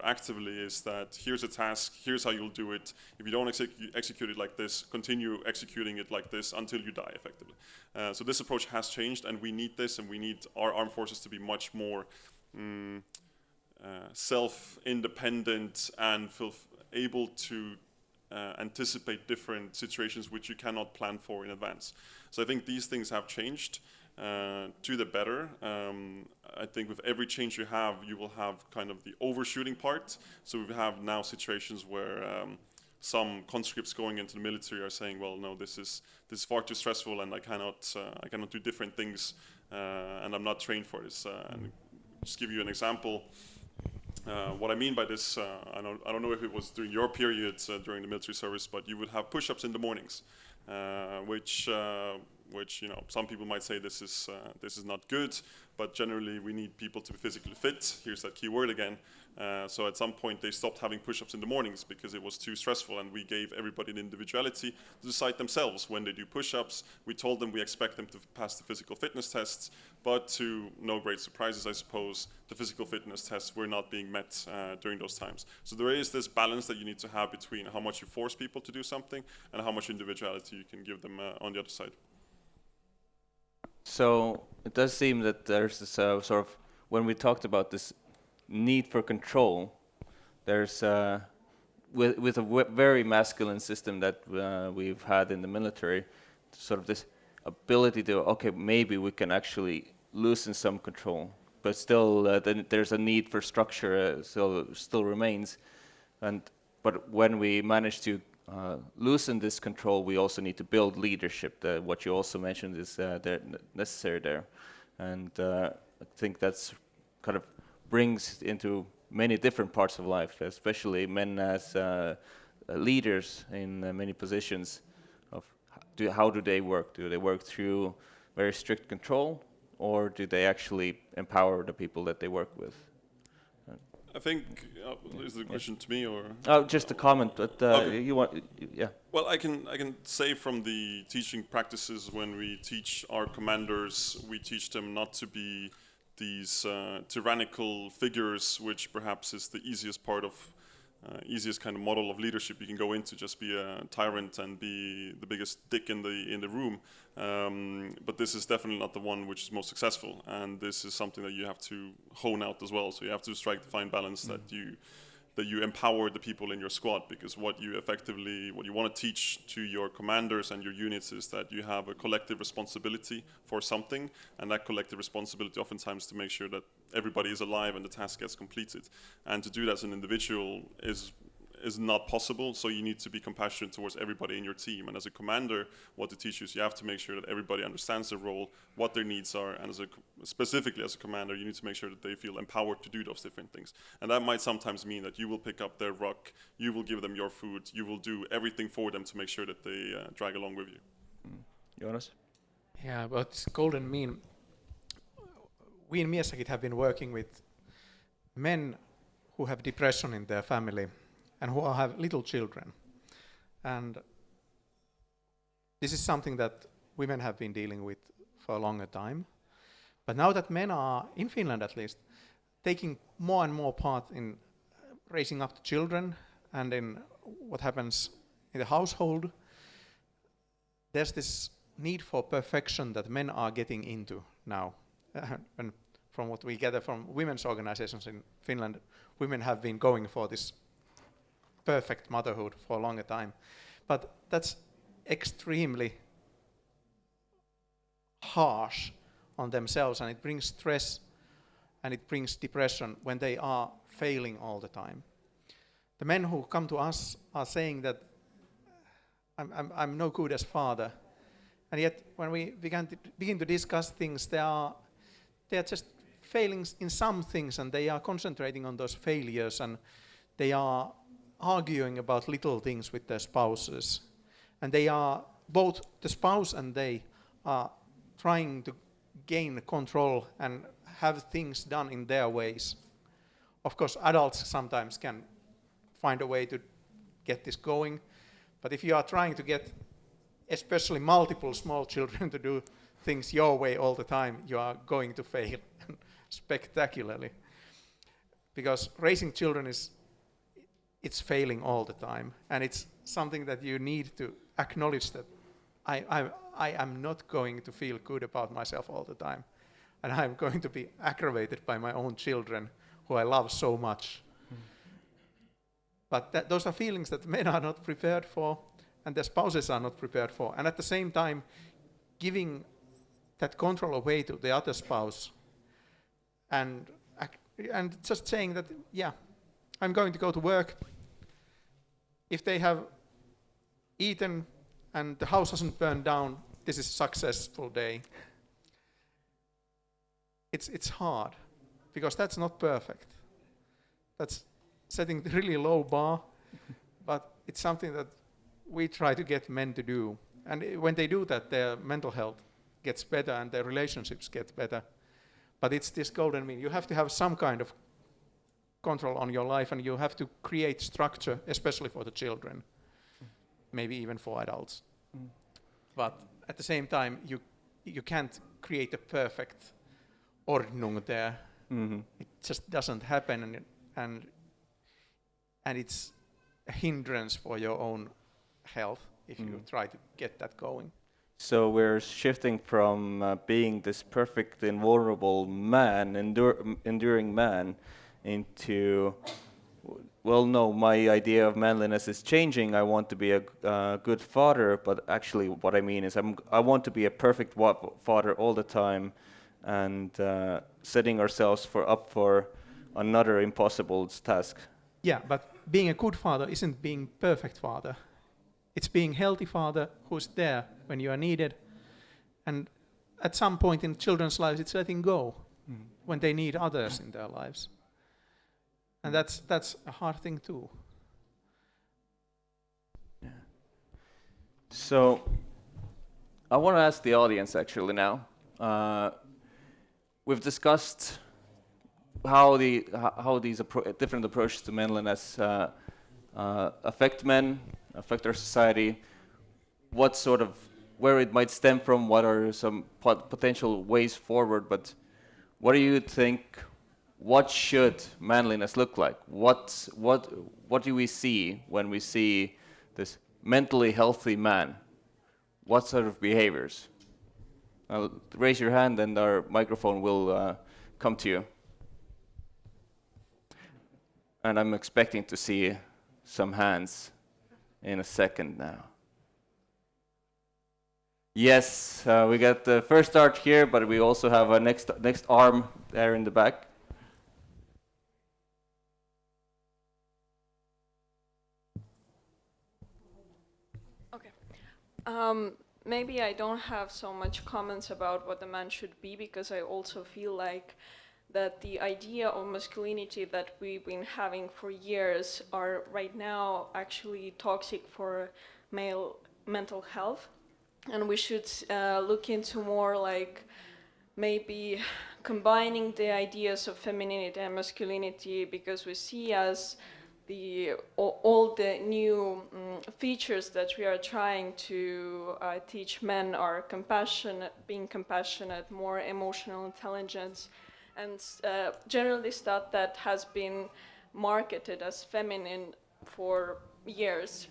actively, is that here's a task, here's how you'll do it. If you don't execute it like this, continue executing it like this until you die, effectively. So this approach has changed, and we need this, and we need our armed forces to be much more self-independent and able to anticipate different situations which you cannot plan for in advance. So I think these things have changed to the better. I think with every change you will have kind of the overshooting part. So we have now situations where some conscripts going into the military are saying, well, no, this is far too stressful, and I cannot do different things, and I'm not trained for this. And just give you an example. What I mean by this, I don't know if it was during your period during the military service, but you would have push-ups in the mornings, which some people might say this is not good, but generally we need people to be physically fit. Here's that key word again. So at some point they stopped having push-ups in the mornings because it was too stressful, and we gave everybody an individuality to decide themselves when they do push-ups. We told them we expect them to pass the physical fitness tests, but to no great surprises, I suppose, the physical fitness tests were not being met during those times. So there is this balance that you need to have between how much you force people to do something and how much individuality you can give them on the other side. So it does seem that there's this sort of, when we talked about this need for control, there's with a very masculine system that we've had in the military, sort of this ability to, okay, maybe we can actually loosen some control, but still then there's a need for structure still remains. But when we manage to loosen this control, we also need to build leadership. What you also mentioned is necessary there, and I think that's kind of brings into many different parts of life, especially men as leaders in many positions. How do they work? Do they work through very strict control, or do they actually empower the people that they work with? I think, is the question to me, or? Just a comment, but Okay. you want, yeah. Well, I can say from the teaching practices, when we teach our commanders, we teach them not to be these tyrannical figures, which perhaps is the easiest part of, easiest kind of model of leadership you can go into, just be a tyrant and be the biggest dick in the room. But this is definitely not the one which is most successful, and this is something that you have to hone out as well. So you have to strike the fine balance that you empower the people in your squad, because what you want to teach to your commanders and your units is that you have a collective responsibility for something, and that collective responsibility oftentimes to make sure that everybody is alive and the task gets completed. And to do that as an individual is not possible, so you need to be compassionate towards everybody in your team. And as a commander, what to teach is you have to make sure that everybody understands their role, what their needs are, and specifically as a commander, you need to make sure that they feel empowered to do those different things. And that might sometimes mean that you will pick up their ruck, you will give them your food, you will do everything for them to make sure that they drag along with you. Jonas? Yeah, about this golden mean, we in Miesakit have been working with men who have depression in their family and who have little children. And this is something that women have been dealing with for a longer time. But now that men are, in Finland at least, taking more and more part in raising up the children and in what happens in the household, there's this need for perfection that men are getting into now. And from what we gather from women's organizations in Finland, women have been going for this perfect motherhood for a longer time. But that's extremely harsh on themselves, and it brings stress and it brings depression when they are failing all the time. The men who come to us are saying that I'm no good as father, and yet when we begin to discuss things, they are just failing in some things, and they are concentrating on those failures, and they are arguing about little things with their spouses, and they are, both the spouse and they are trying to gain control and have things done in their ways. Of course, adults sometimes can find a way to get this going. But if you are trying to get especially multiple small children to do things your way all the time, you are going to fail spectacularly. Because raising children it's failing all the time, and it's something that you need to acknowledge that I am not going to feel good about myself all the time, and I'm going to be aggravated by my own children, who I love so much. But those are feelings that men are not prepared for, and their spouses are not prepared for, and at the same time, giving that control away to the other spouse, and just saying that, yeah, I'm going to go to work. If they have eaten and the house hasn't burned down, this is a successful day. It's hard, because that's not perfect. That's setting the really low bar, but it's something that we try to get men to do. And when they do that, their mental health gets better and their relationships get better. But it's this golden mean. You have to have some kind of control on your life, and you have to create structure, especially for the children, maybe even for adults. But at the same time, you can't create a perfect ordnung there. It just doesn't happen, and it's a hindrance for your own health if you try to get that going. So we're shifting from being this perfect, invulnerable man, enduring man, into, well, no, my idea of manliness is changing. I want to be a good father, but actually what I mean is I want to be a perfect father all the time, and setting ourselves up for another impossible task. Yeah, but being a good father isn't being perfect father. It's being healthy father who's there when you are needed, and at some point in children's lives, it's letting go when they need others in their lives. And that's a hard thing too. Yeah. So I want to ask the audience actually now. We've discussed how these different approaches to manliness affect men, affect our society, where it might stem from, what are some potential ways forward, but what do you think, what should manliness look like? What do we see when we see this mentally healthy man? What sort of behaviors? Raise your hand and our microphone will come to you. And I'm expecting to see some hands in a second now. Yes, we got the first start here, but we also have a next arm there in the back. Okay. Maybe I don't have so much comments about what the man should be, because I also feel like that the idea of masculinity that we've been having for years are right now actually toxic for male mental health. And we should look into more like maybe combining the ideas of femininity and masculinity, because we see as all the new features that we are trying to teach men are compassionate, being compassionate, more emotional intelligence, and generally stuff that has been marketed as feminine for years.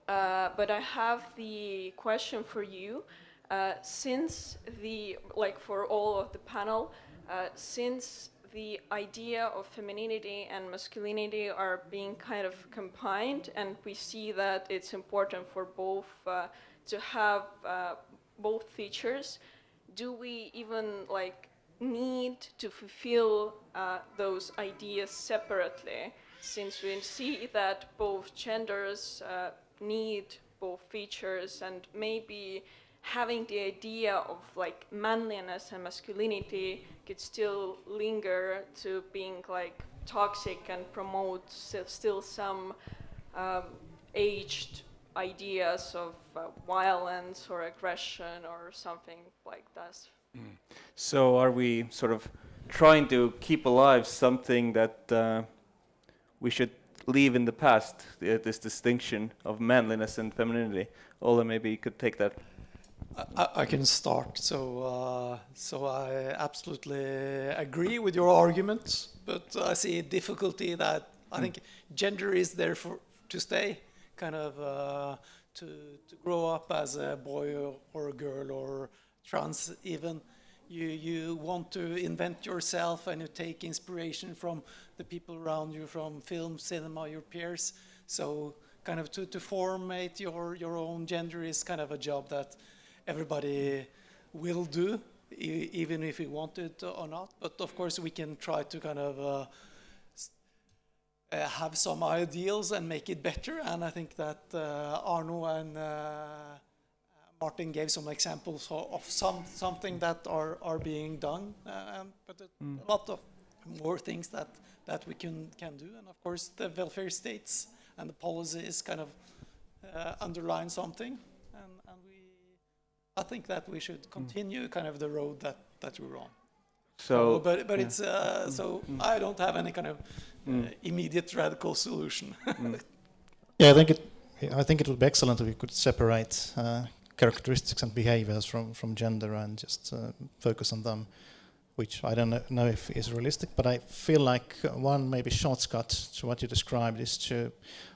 But I have the question for you, since for all of the panel, since the idea of femininity and masculinity are being kind of combined, and we see that it's important for both to have both features, do we even need to fulfill those ideas separately, since we see that both genders need both features, and maybe having the idea of manliness and masculinity could still linger to being toxic and promote still some aged ideas of violence or aggression or something like that. So are we sort of trying to keep alive something that we should leave in the past this distinction of manliness and femininity. Ola, maybe you could take that. I can start. So I absolutely agree with your argument, but I see a difficulty that I think gender is there to stay, kind of to grow up as a boy or a girl or trans even. You want to invent yourself and you take inspiration from the people around you, from film, cinema, your peers. So kind of to formate your own gender is kind of a job that everybody will do, even if we want it or not. But of course we can try to kind of have some ideals and make it better. And I think that Arno and Martin gave some examples of something that are being done, but a lot of more things that we can do. And of course the welfare states and the policies kind of underline something. And I think that we should continue kind of the road that we're on. So, but it's I don't have any kind of immediate radical solution. Yeah, I think it would be excellent if we could separate characteristics and behaviors from gender and just focus on them, which I don't know if is realistic, but I feel like one maybe shortcut to what you described is to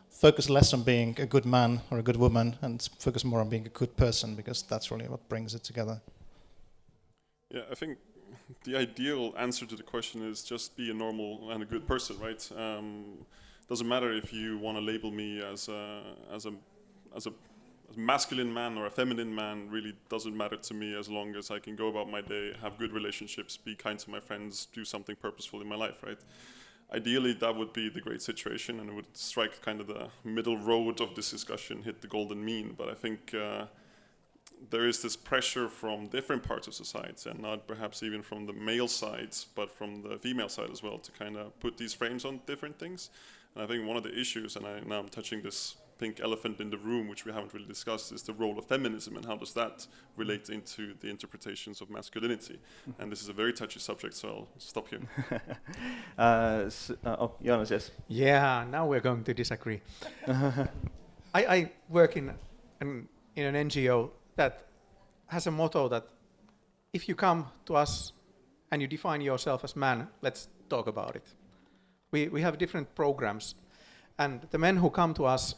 focus less on being a good man or a good woman and focus more on being a good person, because that's really what brings it together. Yeah, I think the ideal answer to the question is just be a normal and a good person, right? Doesn't matter if you want to label me as a masculine man or a feminine man, really doesn't matter to me as long as I can go about my day, have good relationships, be kind to my friends, do something purposeful in my life, right? Ideally, that would be the great situation, and it would strike kind of the middle road of this discussion, hit the golden mean. But I think there is this pressure from different parts of society, and not perhaps even from the male sides, but from the female side as well, to kind of put these frames on different things. And I think one of the issues, and now I'm touching this pink elephant in the room, which we haven't really discussed, is the role of feminism, and how does that relate into the interpretations of masculinity. And this is a very touchy subject, so I'll stop here. Jonas, yes. Yeah, now we're going to disagree. I work in an NGO that has a motto that if you come to us and you define yourself as man, let's talk about it. We have different programs, and the men who come to us,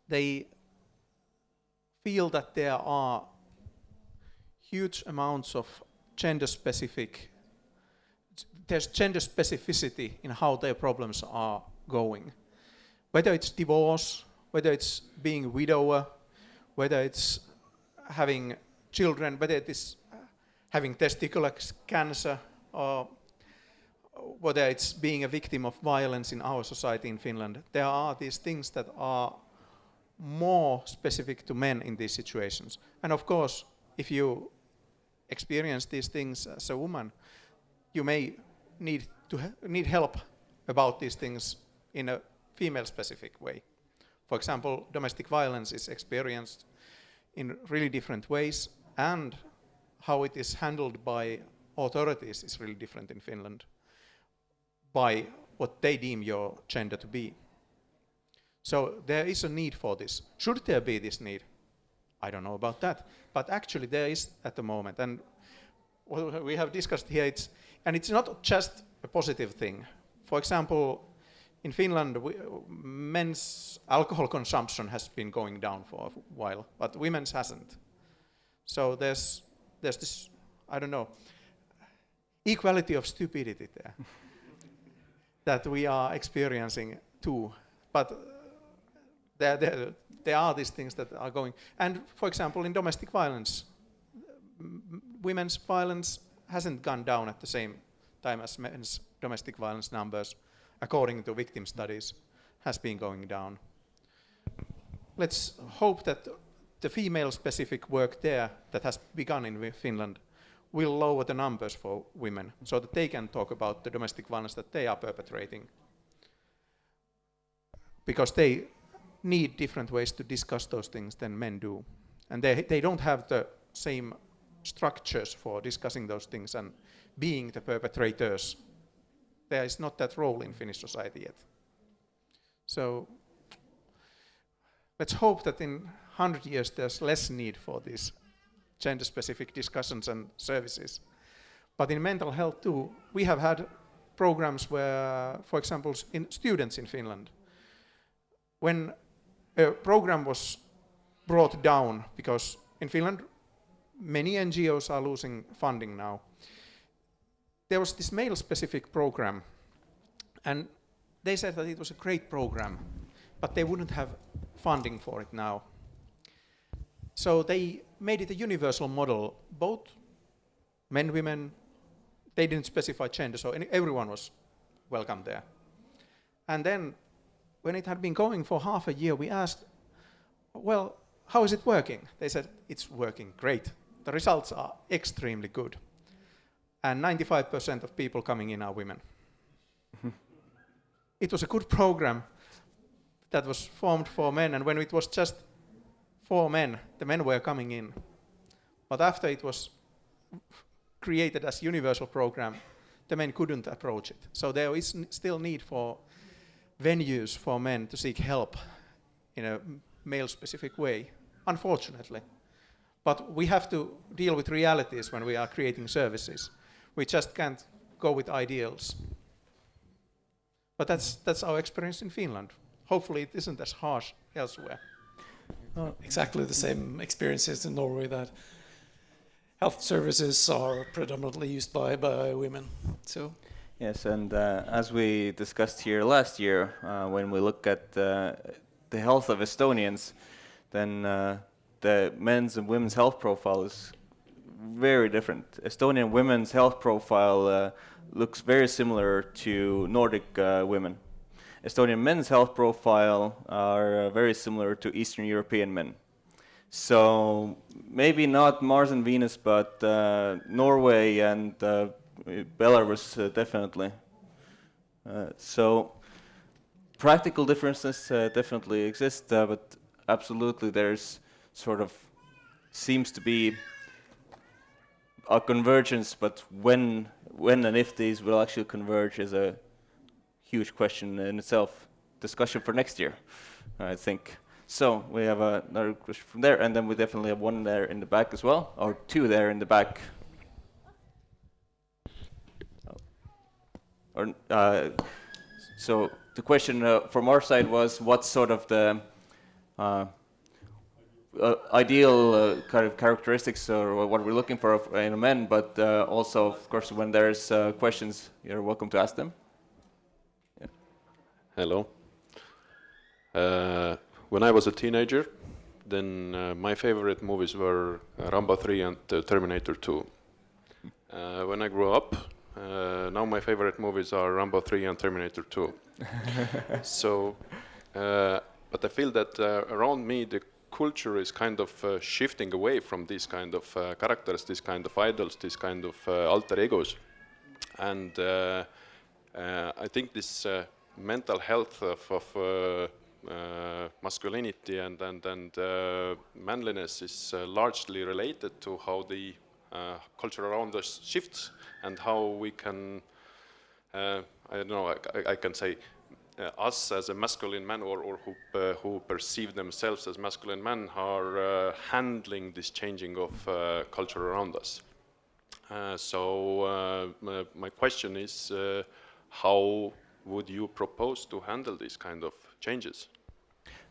they feel that there are huge amounts of there's gender specificity in how their problems are going. Whether it's divorce, whether it's being a widower, whether it's having children, whether it is having testicular cancer, or whether it's being a victim of violence in our society in Finland, there are these things that are more specific to men in these situations. And of course, if you experience these things as a woman, you may need help about these things in a female-specific way. For example, domestic violence is experienced in really different ways, and how it is handled by authorities is really different in Finland by what they deem your gender to be. So there is a need for this. Should there be this need? I don't know about that, but actually there is at the moment, and what we have discussed here, it's not just a positive thing. For example, in Finland, men's alcohol consumption has been going down for a while, but women's hasn't. So there's this, I don't know, equality of stupidity there that we are experiencing too. But there are these things that are going. And for example, in domestic violence, women's violence hasn't gone down at the same time as men's domestic violence numbers, according to victim studies, has been going down. Let's hope that the female-specific work there that has begun in Finland will lower the numbers for women so that they can talk about the domestic violence that they are perpetrating. Because they need different ways to discuss those things than men do. And they don't have the same structures for discussing those things and being the perpetrators. There is not that role in Finnish society yet. So let's hope that in 100 years there's less need for these gender-specific discussions and services. But in mental health too, we have had programs where, for example, in students in Finland, when a program was brought down, because in Finland many NGOs are losing funding now, there was this male-specific program, and they said that it was a great program, but they wouldn't have funding for it now. So they made it a universal model, both men, women, they didn't specify gender, so everyone was welcome there. And then when it had been going for half a year, we asked, well, how is it working? They said, it's working great. The results are extremely good. And 95% of people coming in are women. It was a good program that was formed for men, and when it was just for men, the men were coming in. But after it was created as universal program, the men couldn't approach it. So there is still need for venues for men to seek help in a male-specific way, unfortunately. But we have to deal with realities when we are creating services. We just can't go with ideals. But that's our experience in Finland. Hopefully it isn't as harsh elsewhere. Exactly the same experiences in Norway, that health services are predominantly used by women. So Yes, and as we discussed here last year, when we look at the health of Estonians, then the men's and women's health profile is very different. Estonian women's health profile looks very similar to Nordic women. Estonian men's health profile are very similar to Eastern European men. So maybe not Mars and Venus, but Norway and Belarus definitely. So practical differences definitely exist, but absolutely there's sort of seems to be a convergence, but when and if these will actually converge is a huge question in itself. Discussion for next year, I think. So we have another question from there, and then we definitely have one there in the back as well, or two there in the back. So the question from our side was, what sort of the ideal kind of characteristics or what we're looking for in a man, but also, of course, when there's questions, you're welcome to ask them. Yeah. Hello. When I was a teenager, then my favorite movies were Rambo 3 and Terminator 2. When I grew up, now my favorite movies are Rambo 3 and Terminator 2. So, but I feel that around me the culture is kind of shifting away from these kind of characters, these kind of idols, these kind of alter egos. And I think this mental health of masculinity and manliness is largely related to how the culture around us shifts and how we can, I don't know, I can say us as a masculine man or who perceive themselves as masculine men are handling this changing of culture around us. So my question is, how would you propose to handle these kind of changes?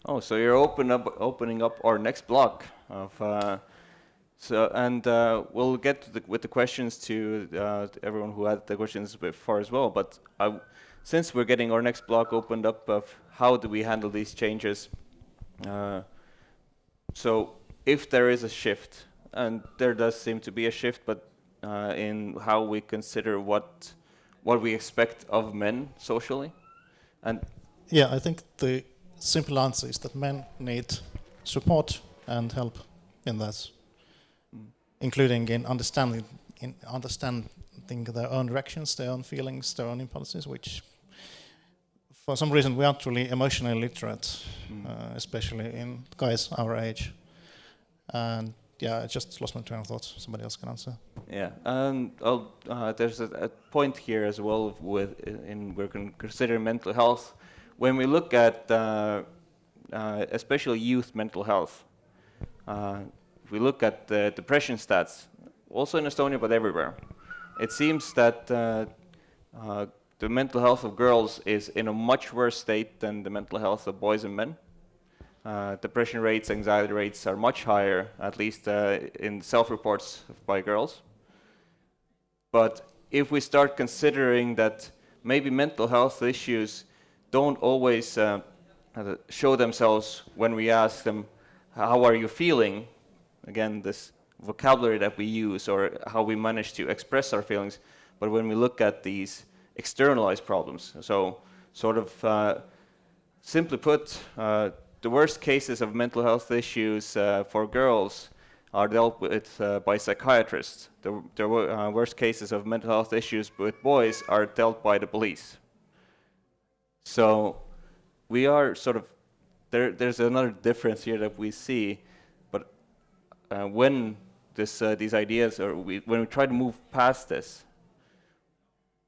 Oh, so you're opening up our next block of we'll get to with the questions to everyone who had the questions before as well. But since we're getting our next block opened up of how do we handle these changes, so if there is a shift, and there does seem to be a shift, but in how we consider what we expect of men socially, and yeah, I think the simple answer is that men need support and help in that, including in understanding their own reactions, their own feelings, their own impulses, which for some reason we aren't really emotionally literate, especially in guys our age. And yeah, I just lost my train of thought. Somebody else can answer. Yeah, and there's a point here as well we're considering mental health, when we look at especially youth mental health, if we look at the depression stats, also in Estonia but everywhere, it seems that the mental health of girls is in a much worse state than the mental health of boys and men. Depression rates, anxiety rates are much higher, at least in self-reports by girls. But if we start considering that maybe mental health issues don't always show themselves when we ask them, how are you feeling? Again, this vocabulary that we use or how we manage to express our feelings. But when we look at these externalized problems, so sort of simply put, the worst cases of mental health issues for girls are dealt with by psychiatrists. The worst cases of mental health issues with boys are dealt by the police. So we are sort of, there's another difference here that we see, but when these ideas, or when we try to move past this,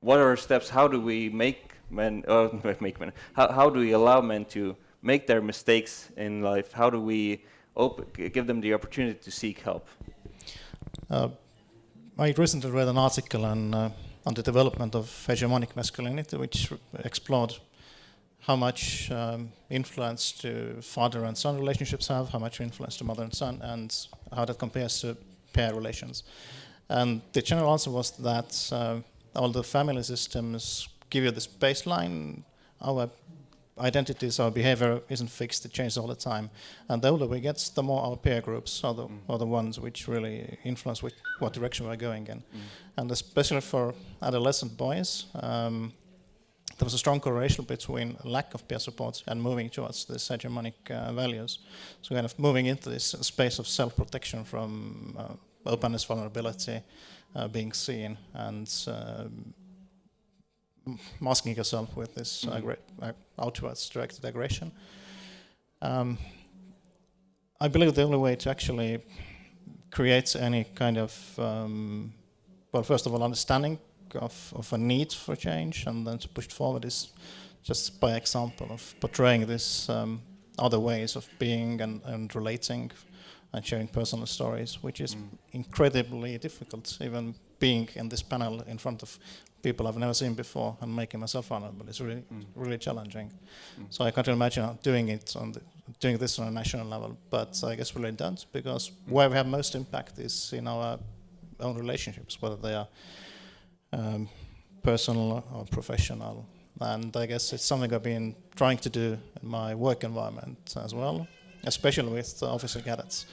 what are our steps? How do we make men, how do we allow men to make their mistakes in life? How do we give them the opportunity to seek help? I recently read an article on the development of hegemonic masculinity, which explored how much influence do father and son relationships have, how much influence do mother and son, and how that compares to pair relations. And the general answer was that all the family systems give you this baseline. Our identities, our behavior isn't fixed, it changes all the time. And the older we get, the more our peer groups are the ones which really influence what direction we're going in. And especially for adolescent boys, there was a strong correlation between lack of peer support and moving towards these hegemonic values. So kind of moving into this space of self-protection from openness, vulnerability, being seen, and masking yourself with this outwards directed aggression. I believe the only way to actually create any kind of, well, first of all, understanding of a need for change, and then to push it forward is just by example of portraying this other ways of being and relating and sharing personal stories, which is incredibly difficult. Even being in this panel in front of people I've never seen before and making myself vulnerable is really, really challenging. So I can't imagine doing this on a national level, but I guess we really don't, because where we have most impact is in our own relationships, whether they are personal or professional. And I guess it's something I've been trying to do in my work environment as well, especially with officer cadets.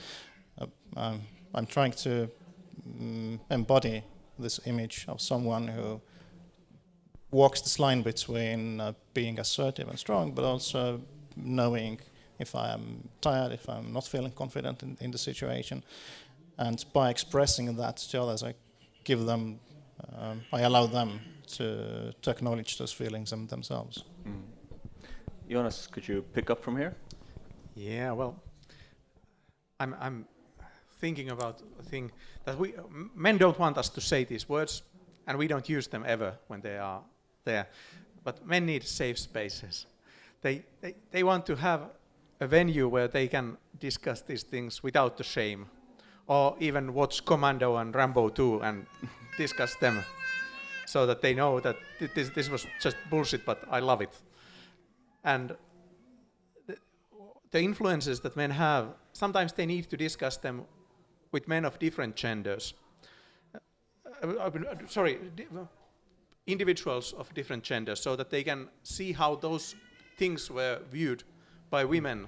I'm trying to embody this image of someone who walks this line between being assertive and strong, but also knowing if I am tired, if I'm not feeling confident in the situation. And by expressing that to others, I give them, I allow them to acknowledge those feelings themselves. Jonas, could you pick up from here? Yeah, well, I'm thinking about a thing that men don't want us to say these words, and we don't use them ever when they are there. But men need safe spaces. They want to have a venue where they can discuss these things without the shame, or even watch Commando and Rambo 2 and discuss them, so that they know that this was just bullshit, but I love it. And the influences that men have, sometimes they need to discuss them with men of different genders. Individuals of different genders, so that they can see how those things were viewed by women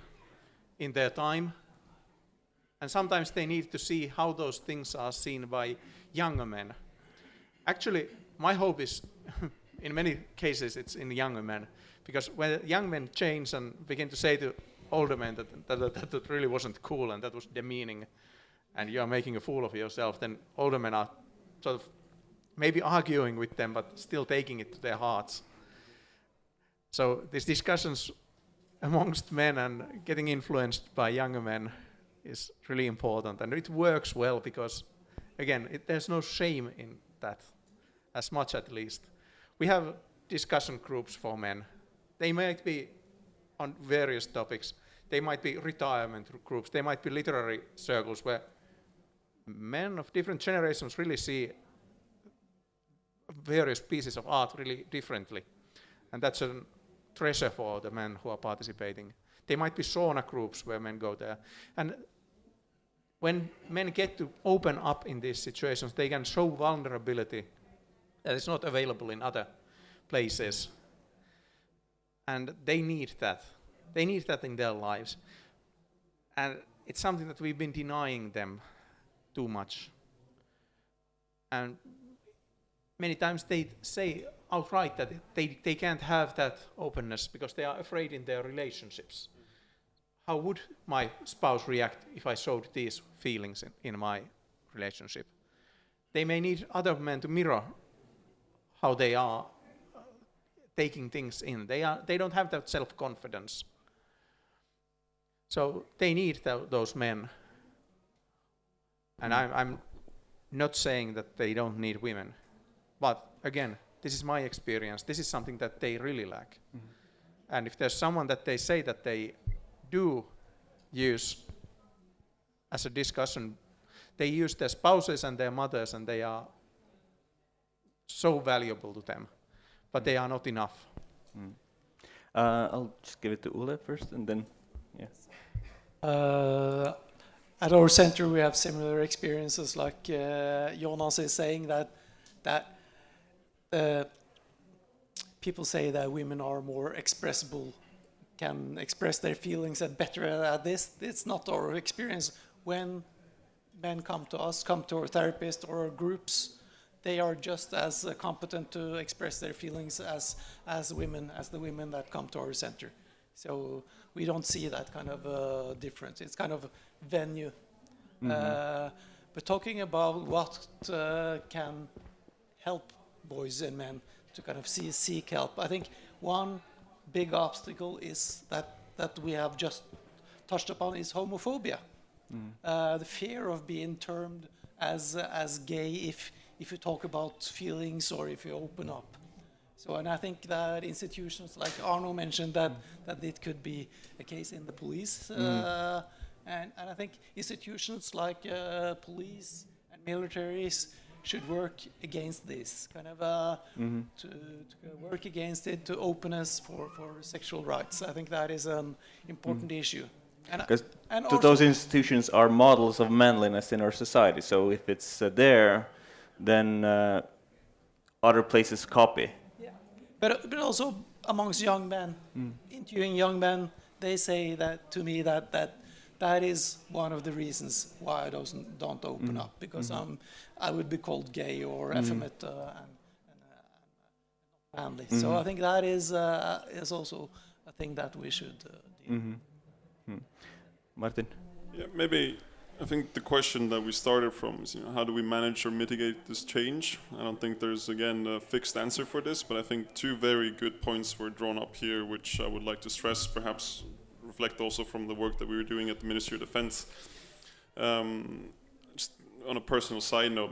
in their time. And sometimes they need to see how those things are seen by younger men. Actually, my hope is, in many cases, it's in younger men. Because when young men change and begin to say to older men that really wasn't cool and that was demeaning, and you are making a fool of yourself, then older men are sort of maybe arguing with them, but still taking it to their hearts. So these discussions amongst men and getting influenced by younger men is really important, and it works well because, again, there's no shame in that, as much at least. We have discussion groups for men. They might be on various topics. They might be retirement groups, they might be literary circles where men of different generations really see various pieces of art really differently. And that's a treasure for the men who are participating. There might be sauna groups where men go there. And when men get to open up in these situations, they can show vulnerability that is not available in other places. And they need that. They need that in their lives. And it's something that we've been denying them too much. And many times they say outright that they can't have that openness because they are afraid in their relationships. How would my spouse react if I showed these feelings in my relationship? They may need other men to mirror how they are taking things in. They don't have that self-confidence. So they need those men. And I'm not saying that they don't need women. But again, this is my experience. This is something that they really lack. Mm-hmm. And if there's someone that they say that they do use as a discussion, they use their spouses and their mothers, and they are so valuable to them, but they are not enough. Mm. I'll just give it to Ole first, and then, yes. At our center, we have similar experiences, like Jonas is saying that people say that women are more expressible, can express their feelings and better at this. It's not our experience. When men come to us, come to our therapist or our groups, they are just as competent to express their feelings as the women that come to our center. So we don't see that kind of difference. It's kind of venue. Mm-hmm. But talking about what can help boys and men to kind of seek help, I think one big obstacle is that we have just touched upon is homophobia. Mm. The fear of being termed as gay if you talk about feelings or if you open up. So, and I think that institutions like Arno mentioned that it could be a case in the police. And I think institutions like police and militaries should work against this, kind of to work against it, to openness for sexual rights. I think that is an important issue. Because those institutions are models of manliness in our society, so if it's there, then other places copy. Yeah. But also amongst young men, interviewing young men, they say that to me that is one of the reasons why I don't open up, because I would be called gay or effeminate and manly. So I think that is also a thing that we should deal with. Martin? Yeah, maybe I think the question that we started from is, how do we manage or mitigate this change? I don't think there's, again, a fixed answer for this, but I think two very good points were drawn up here, which I would like to stress, perhaps reflect also from the work that we were doing at the Ministry of Defense. Just on a personal side note,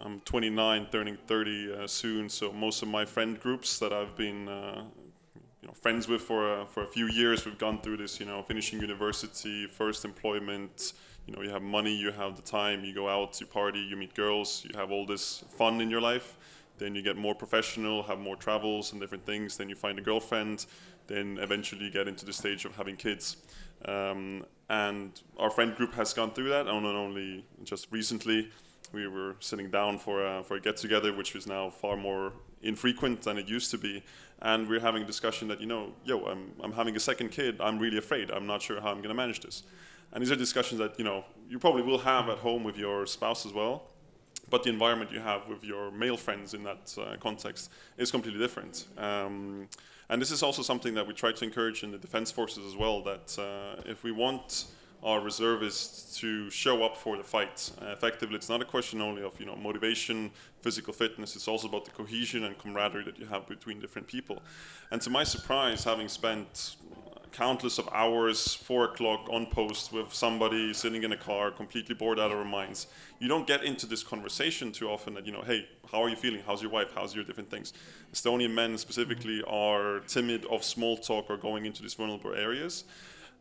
I'm 29, turning 30 soon, so most of my friend groups that I've been friends with for a few years, we've gone through this, finishing university, first employment, you have money, you have the time, you go out, you party, you meet girls, you have all this fun in your life. Then you get more professional, have more travels and different things, then you find a girlfriend, then eventually you get into the stage of having kids. And our friend group has gone through that, and only just recently we were sitting down for a get-together, which is now far more infrequent than it used to be. And we're having a discussion that, I'm having a second kid, I'm really afraid, I'm not sure how I'm gonna manage this. And these are discussions that, you probably will have at home with your spouse as well, but the environment you have with your male friends in that context is completely different. And this is also something that we try to encourage in the defense forces as well, that if we want our reservists to show up for the fight, effectively, it's not a question only of motivation, physical fitness, it's also about the cohesion and camaraderie that you have between different people. And to my surprise, having spent countless of hours, 4 o'clock on post with somebody sitting in a car, completely bored out of our minds. You don't get into this conversation too often that, hey, how are you feeling? How's your wife? How's your different things? Estonian men specifically are timid of small talk or going into these vulnerable areas.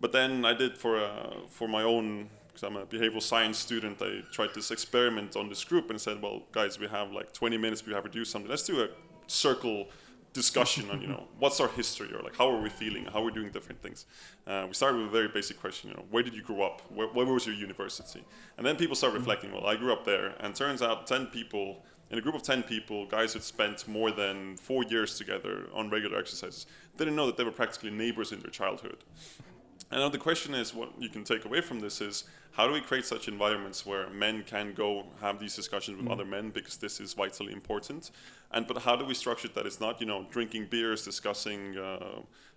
But then I did for my own, because I'm a behavioral science student, I tried this experiment on this group and said, well, guys, we have like 20 minutes, we have to do something. Let's do a circle discussion on, what's our history, or like how are we feeling, how we're doing different things. We started with a very basic question, where did you grow up? Where was your university? And then people start reflecting, well, I grew up there, and turns out 10 people, in a group of 10 people, guys who'd spent more than 4 years together on regular exercises, didn't know that they were practically neighbors in their childhood. And now the question is, what you can take away from this is, how do we create such environments where men can go have these discussions with other men, because this is vitally important, but how do we structure it that it's not, drinking beers, discussing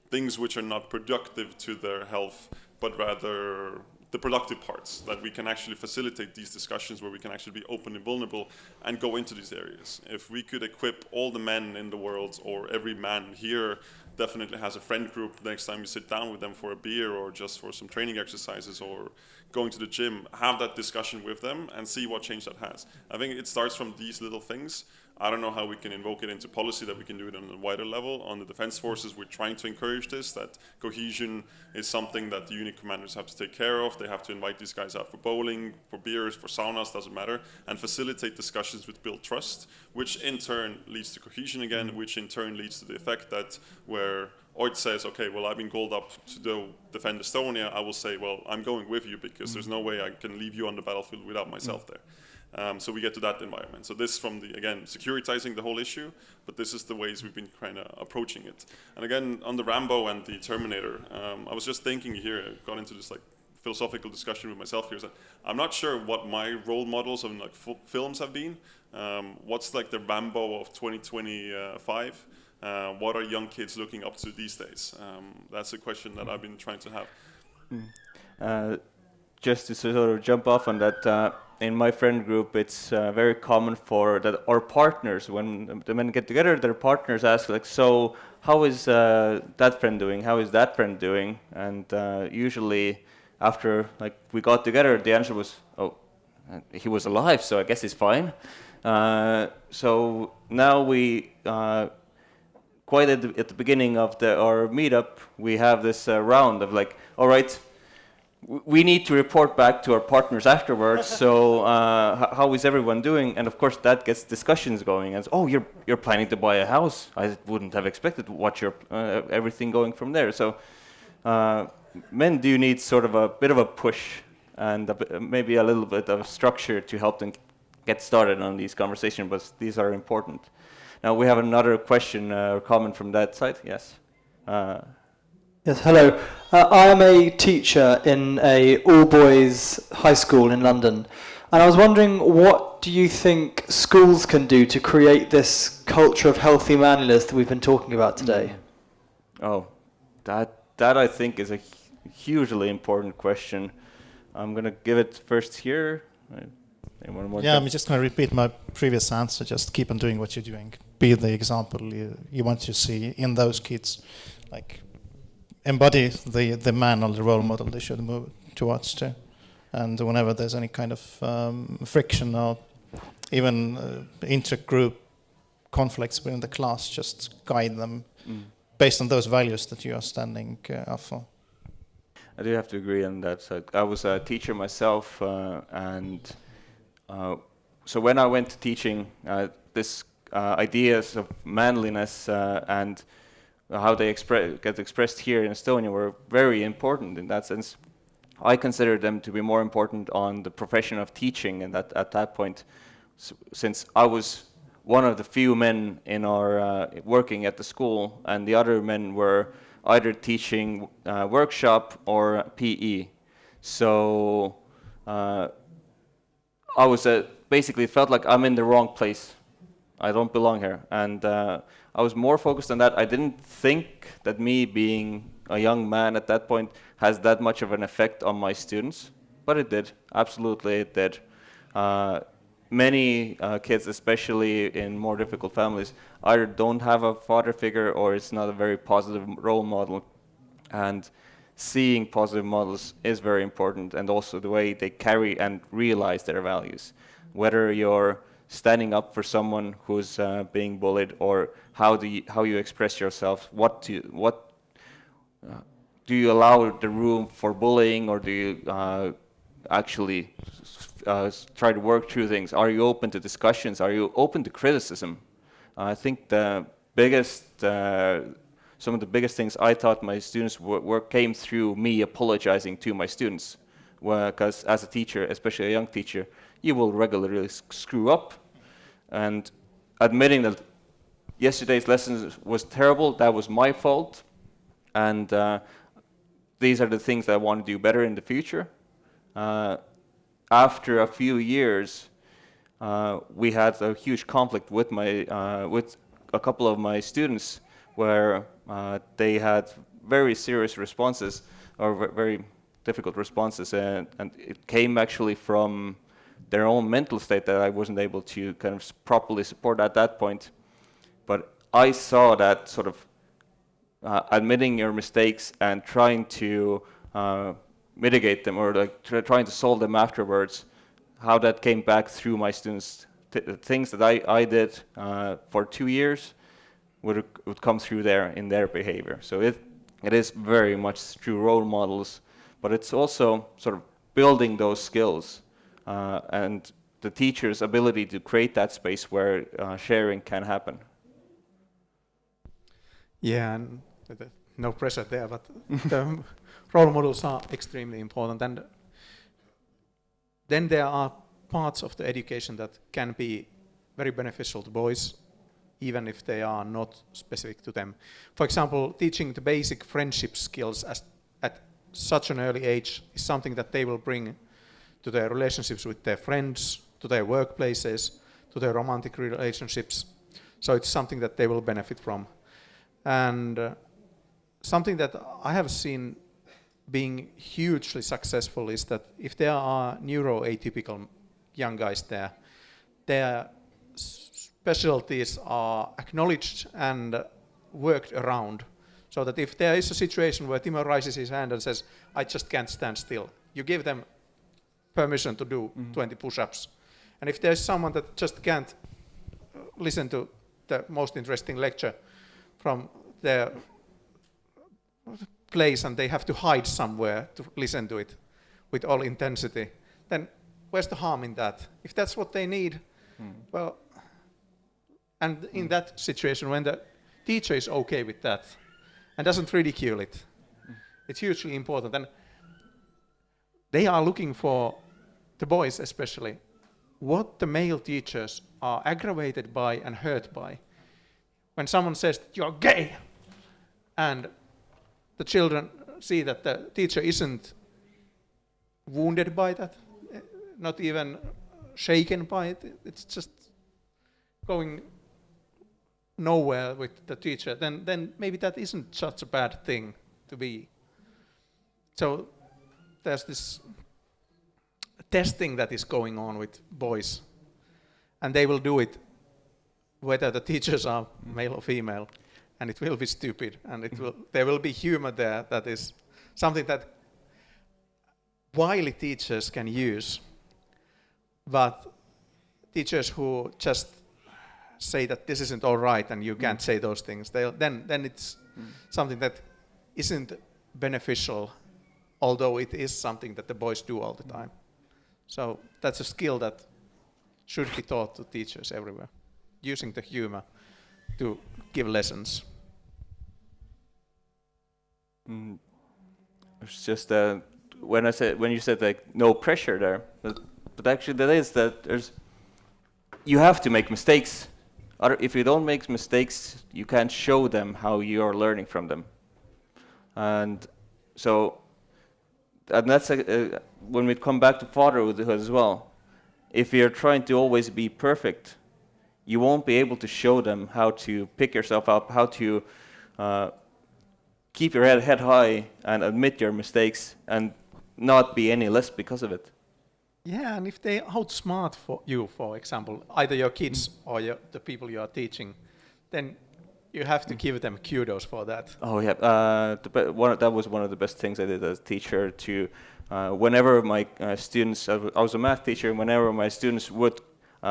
things which are not productive to their health, but rather the productive parts, that we can actually facilitate these discussions where we can actually be open and vulnerable and go into these areas. If we could equip all the men in the world, or every man here definitely has a friend group, next time you sit down with them for a beer or just for some training exercises or going to the gym, have that discussion with them and see what change that has. I think it starts from these little things. I don't know how we can invoke it into policy, that we can do it on a wider level. On the defense forces, we're trying to encourage this, that cohesion is something that the unit commanders have to take care of. They have to invite these guys out for bowling, for beers, for saunas, doesn't matter, and facilitate discussions which build trust, which in turn leads to cohesion again, which in turn leads to the effect that where Oid says, okay, well, I've been called up to go defend Estonia, I will say, well, I'm going with you, because there's no way I can leave you on the battlefield without myself there. So we get to that environment. So this from the, again, securitizing the whole issue, but this is the ways we've been kind of approaching it. And again, on the Rambo and the Terminator, I was just thinking here, I got into this like philosophical discussion with myself here, is that I'm not sure what my role models of like films have been. What's like the Rambo of 2025? What are young kids looking up to these days? That's a question that I've been trying to have. Just to sort of jump off on that, in my friend group, it's very common for that our partners, when the men get together, their partners ask like, so how is that friend doing? How is that friend doing? And usually after like we got together, the answer was, oh, he was alive, so I guess he's fine. So now we, quite at the beginning of our meetup, we have this round of like, all right, we need to report back to our partners afterwards. So how is everyone doing? And of course that gets discussions going. And oh, you're planning to buy a house. I wouldn't have expected. What's your everything going from there? So men do need sort of a bit of a push and maybe a little bit of structure to help them get started on these conversations. But these are important. Now we have another question or comment from that side. Yes. Yes, hello. I am a teacher in a all-boys high school in London, and I was wondering, what do you think schools can do to create this culture of healthy manliness that we've been talking about today? Oh, that I think is a hugely important question. I'm going to give it first here. Anyone more? Yeah, I'm just going to repeat my previous answer. Just keep on doing what you're doing. Be the example you want to see in those kids. Like, embody the man or the role model they should move towards too. And whenever there's any kind of friction or even inter-group conflicts within the class, just guide them based on those values that you are standing up for. I do have to agree on that side. I was a teacher myself, and so when I went to teaching, this ideas of manliness and how they get expressed here in Estonia were very important in that sense. I consider them to be more important on the profession of teaching, and at that point, since I was one of the few men in our working at the school, and the other men were either teaching workshop or PE. So I was basically felt like I'm in the wrong place. I don't belong here, and I was more focused on that. I didn't think that me being a young man at that point has that much of an effect on my students, but it did. Absolutely, it did. Many kids, especially in more difficult families, either don't have a father figure or it's not a very positive role model. And seeing positive models is very important, and also the way they carry and realize their values. Whether you're standing up for someone who's being bullied, or how you express yourself, do you allow the room for bullying, or do you actually try to work through things? Are you open to discussions? Are you open to criticism? I think some of the biggest things I taught my students came through me apologizing to my students. Because as a teacher, especially a young teacher, you will regularly screw up. And admitting that yesterday's lesson was terrible, that was my fault, and these are the things that I want to do better in the future. After a few years, we had a huge conflict with a couple of my students, where they had very serious responses, or very difficult responses, and it came actually from their own mental state that I wasn't able to kind of properly support at that point. But I saw that sort of admitting your mistakes and trying to mitigate them, or like trying to solve them afterwards, how that came back through my students. Things that I did for 2 years would come through there in their behavior. So it is very much through role models, but it's also sort of building those skills and the teacher's ability to create that space where sharing can happen. Yeah, and no pressure there, but the role models are extremely important. And then there are parts of the education that can be very beneficial to boys, even if they are not specific to them. For example, teaching the basic friendship skills at such an early age is something that they will bring to their relationships with their friends, to their workplaces, to their romantic relationships. So it's something that they will benefit from. And something that I have seen being hugely successful is that if there are neuroatypical young guys there, their specialties are acknowledged and worked around. So that if there is a situation where Timo raises his hand and says, I just can't stand still, you give them permission to do 20 push-ups. And if there's someone that just can't listen to the most interesting lecture from their place and they have to hide somewhere to listen to it with all intensity, then where's the harm in that? If that's what they need, well, and in that situation, when the teacher is okay with that and doesn't ridicule it, it's hugely important. And they are looking for, the boys especially, what the male teachers are aggravated by and hurt by. When someone says, you're gay, and the children see that the teacher isn't wounded by that, not even shaken by it, it's just going nowhere with the teacher, then maybe that isn't such a bad thing to be. So there's this testing that is going on with boys, and they will do it whether the teachers are male or female, and it will be stupid, and there will be humor there that is something that wily teachers can use, but teachers who just say that this isn't all right and you can't say those things, then it's something that isn't beneficial, although it is something that the boys do all the time. So that's a skill that should be taught to teachers everywhere, using the humor to give lessons. It's just when you said like no pressure there, but actually that is that you have to make mistakes. If you don't make mistakes, you can't show them how you are learning from them. And so, and that's when we come back to fatherhood as well. If you're trying to always be perfect, you won't be able to show them how to pick yourself up, how to keep your head high and admit your mistakes and not be any less because of it. Yeah, and if they outsmart you, for example, either your kids or the people you are teaching, then you have to give them kudos for that. Oh yeah, that was one of the best things I did as a teacher. To whenever my students, I was a math teacher, and whenever my students would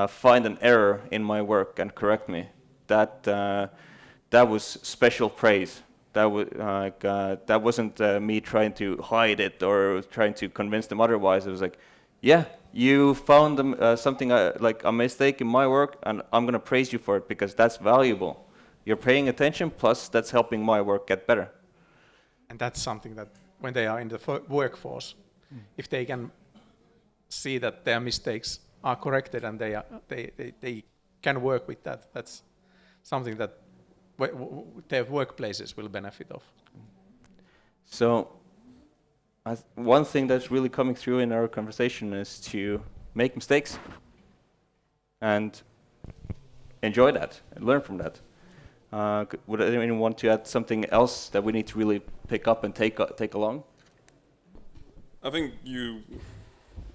find an error in my work and correct me, that was special praise. That wasn't me trying to hide it or trying to convince them otherwise. It was like, yeah, you found something like a mistake in my work, and I'm gonna praise you for it because that's valuable. You're paying attention, plus that's helping my work get better. And that's something that when they are in the workforce, if they can see that their mistakes are corrected and they can work with that, that's something that their workplaces will benefit of. So one thing that's really coming through in our conversation is to make mistakes and enjoy that and learn from that. Would anyone want to add something else that we need to really pick up and take along? I think you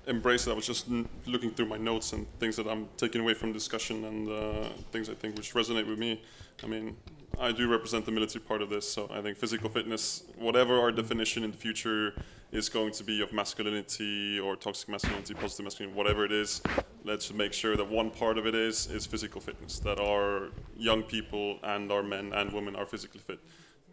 embrace it. I was just looking through my notes and things that I'm taking away from discussion and things I think which resonate with me. I mean, I do represent the military part of this, so I think physical fitness, whatever our definition in the future is going to be of masculinity or toxic masculinity, positive masculinity, whatever it is, let's make sure that one part of it is physical fitness, that our young people and our men and women are physically fit.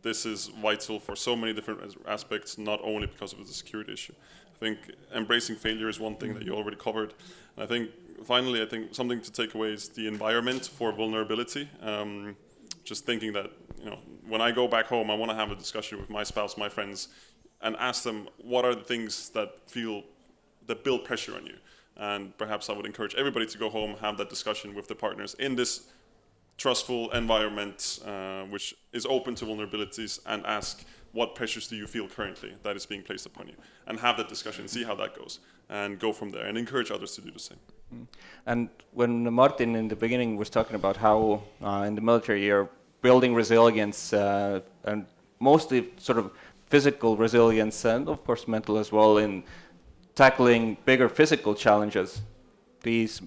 This is vital for so many different aspects, not only because of the security issue. I think embracing failure is one thing that you already covered. And I think, finally, I think something to take away is the environment for vulnerability. Just thinking that, when I go back home, I want to have a discussion with my spouse, my friends, and ask them what are the things that build pressure on you. And perhaps I would encourage everybody to go home, have that discussion with their partners in this trustful environment, which is open to vulnerabilities, and ask what pressures do you feel currently that is being placed upon you, and have that discussion, see how that goes, and go from there, and encourage others to do the same. And when Martin in the beginning was talking about how in the military you're building resilience, and mostly sort of physical resilience, and of course mental as well, in tackling bigger physical challenges, these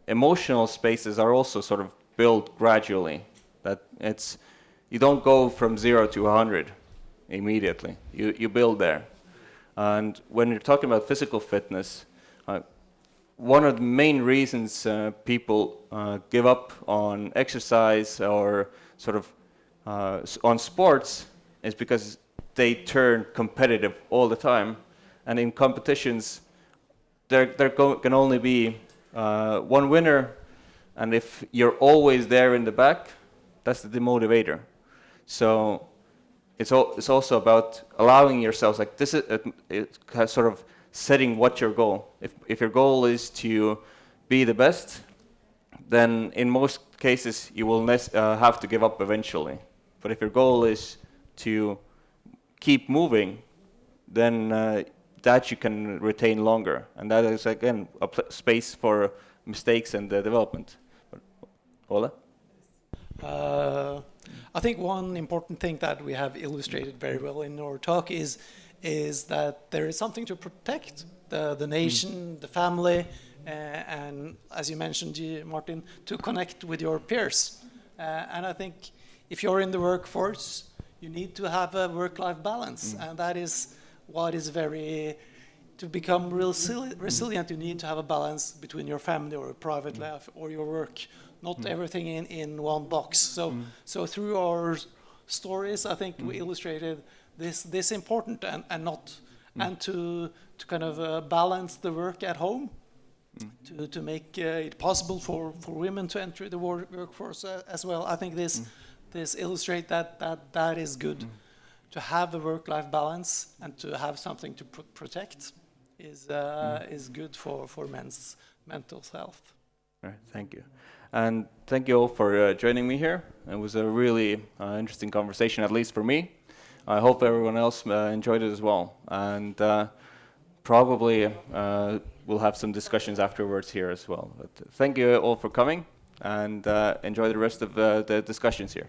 emotional spaces are also sort of built gradually. That you don't go from 0 to 100 immediately. You build there. And when you're talking about physical fitness, one of the main reasons people give up on exercise or sort of on sports is because they turn competitive all the time. And in competitions, there can only be one winner. And if you're always there in the back, that's the demotivator. So it's also about allowing yourselves, like this is sort of setting what your goal. If your goal is to be the best, then in most cases you will have to give up eventually. But if your goal is to keep moving, then that you can retain longer, and that is again a space for mistakes and development. Ola? I think one important thing that we have illustrated very well in our talk is that there is something to protect the nation, the family, and as you mentioned, Martin, to connect with your peers. And I think if you're in the workforce, you need to have a work-life balance, and that is what is to become resilient, you need to have a balance between your family or your private life or your work, not everything in one box. So through our stories, I think we illustrated this important and to kind of balance the work at home, to make it possible for women to enter the workforce as well. I think this illustrates that is good. To have a work-life balance and to have something to protect is good for men's mental health. Right, thank you. And thank you all for joining me here. It was a really interesting conversation, at least for me. I hope everyone else enjoyed it as well. And probably we'll have some discussions afterwards here as well. But thank you all for coming, and enjoy the rest of the discussions here.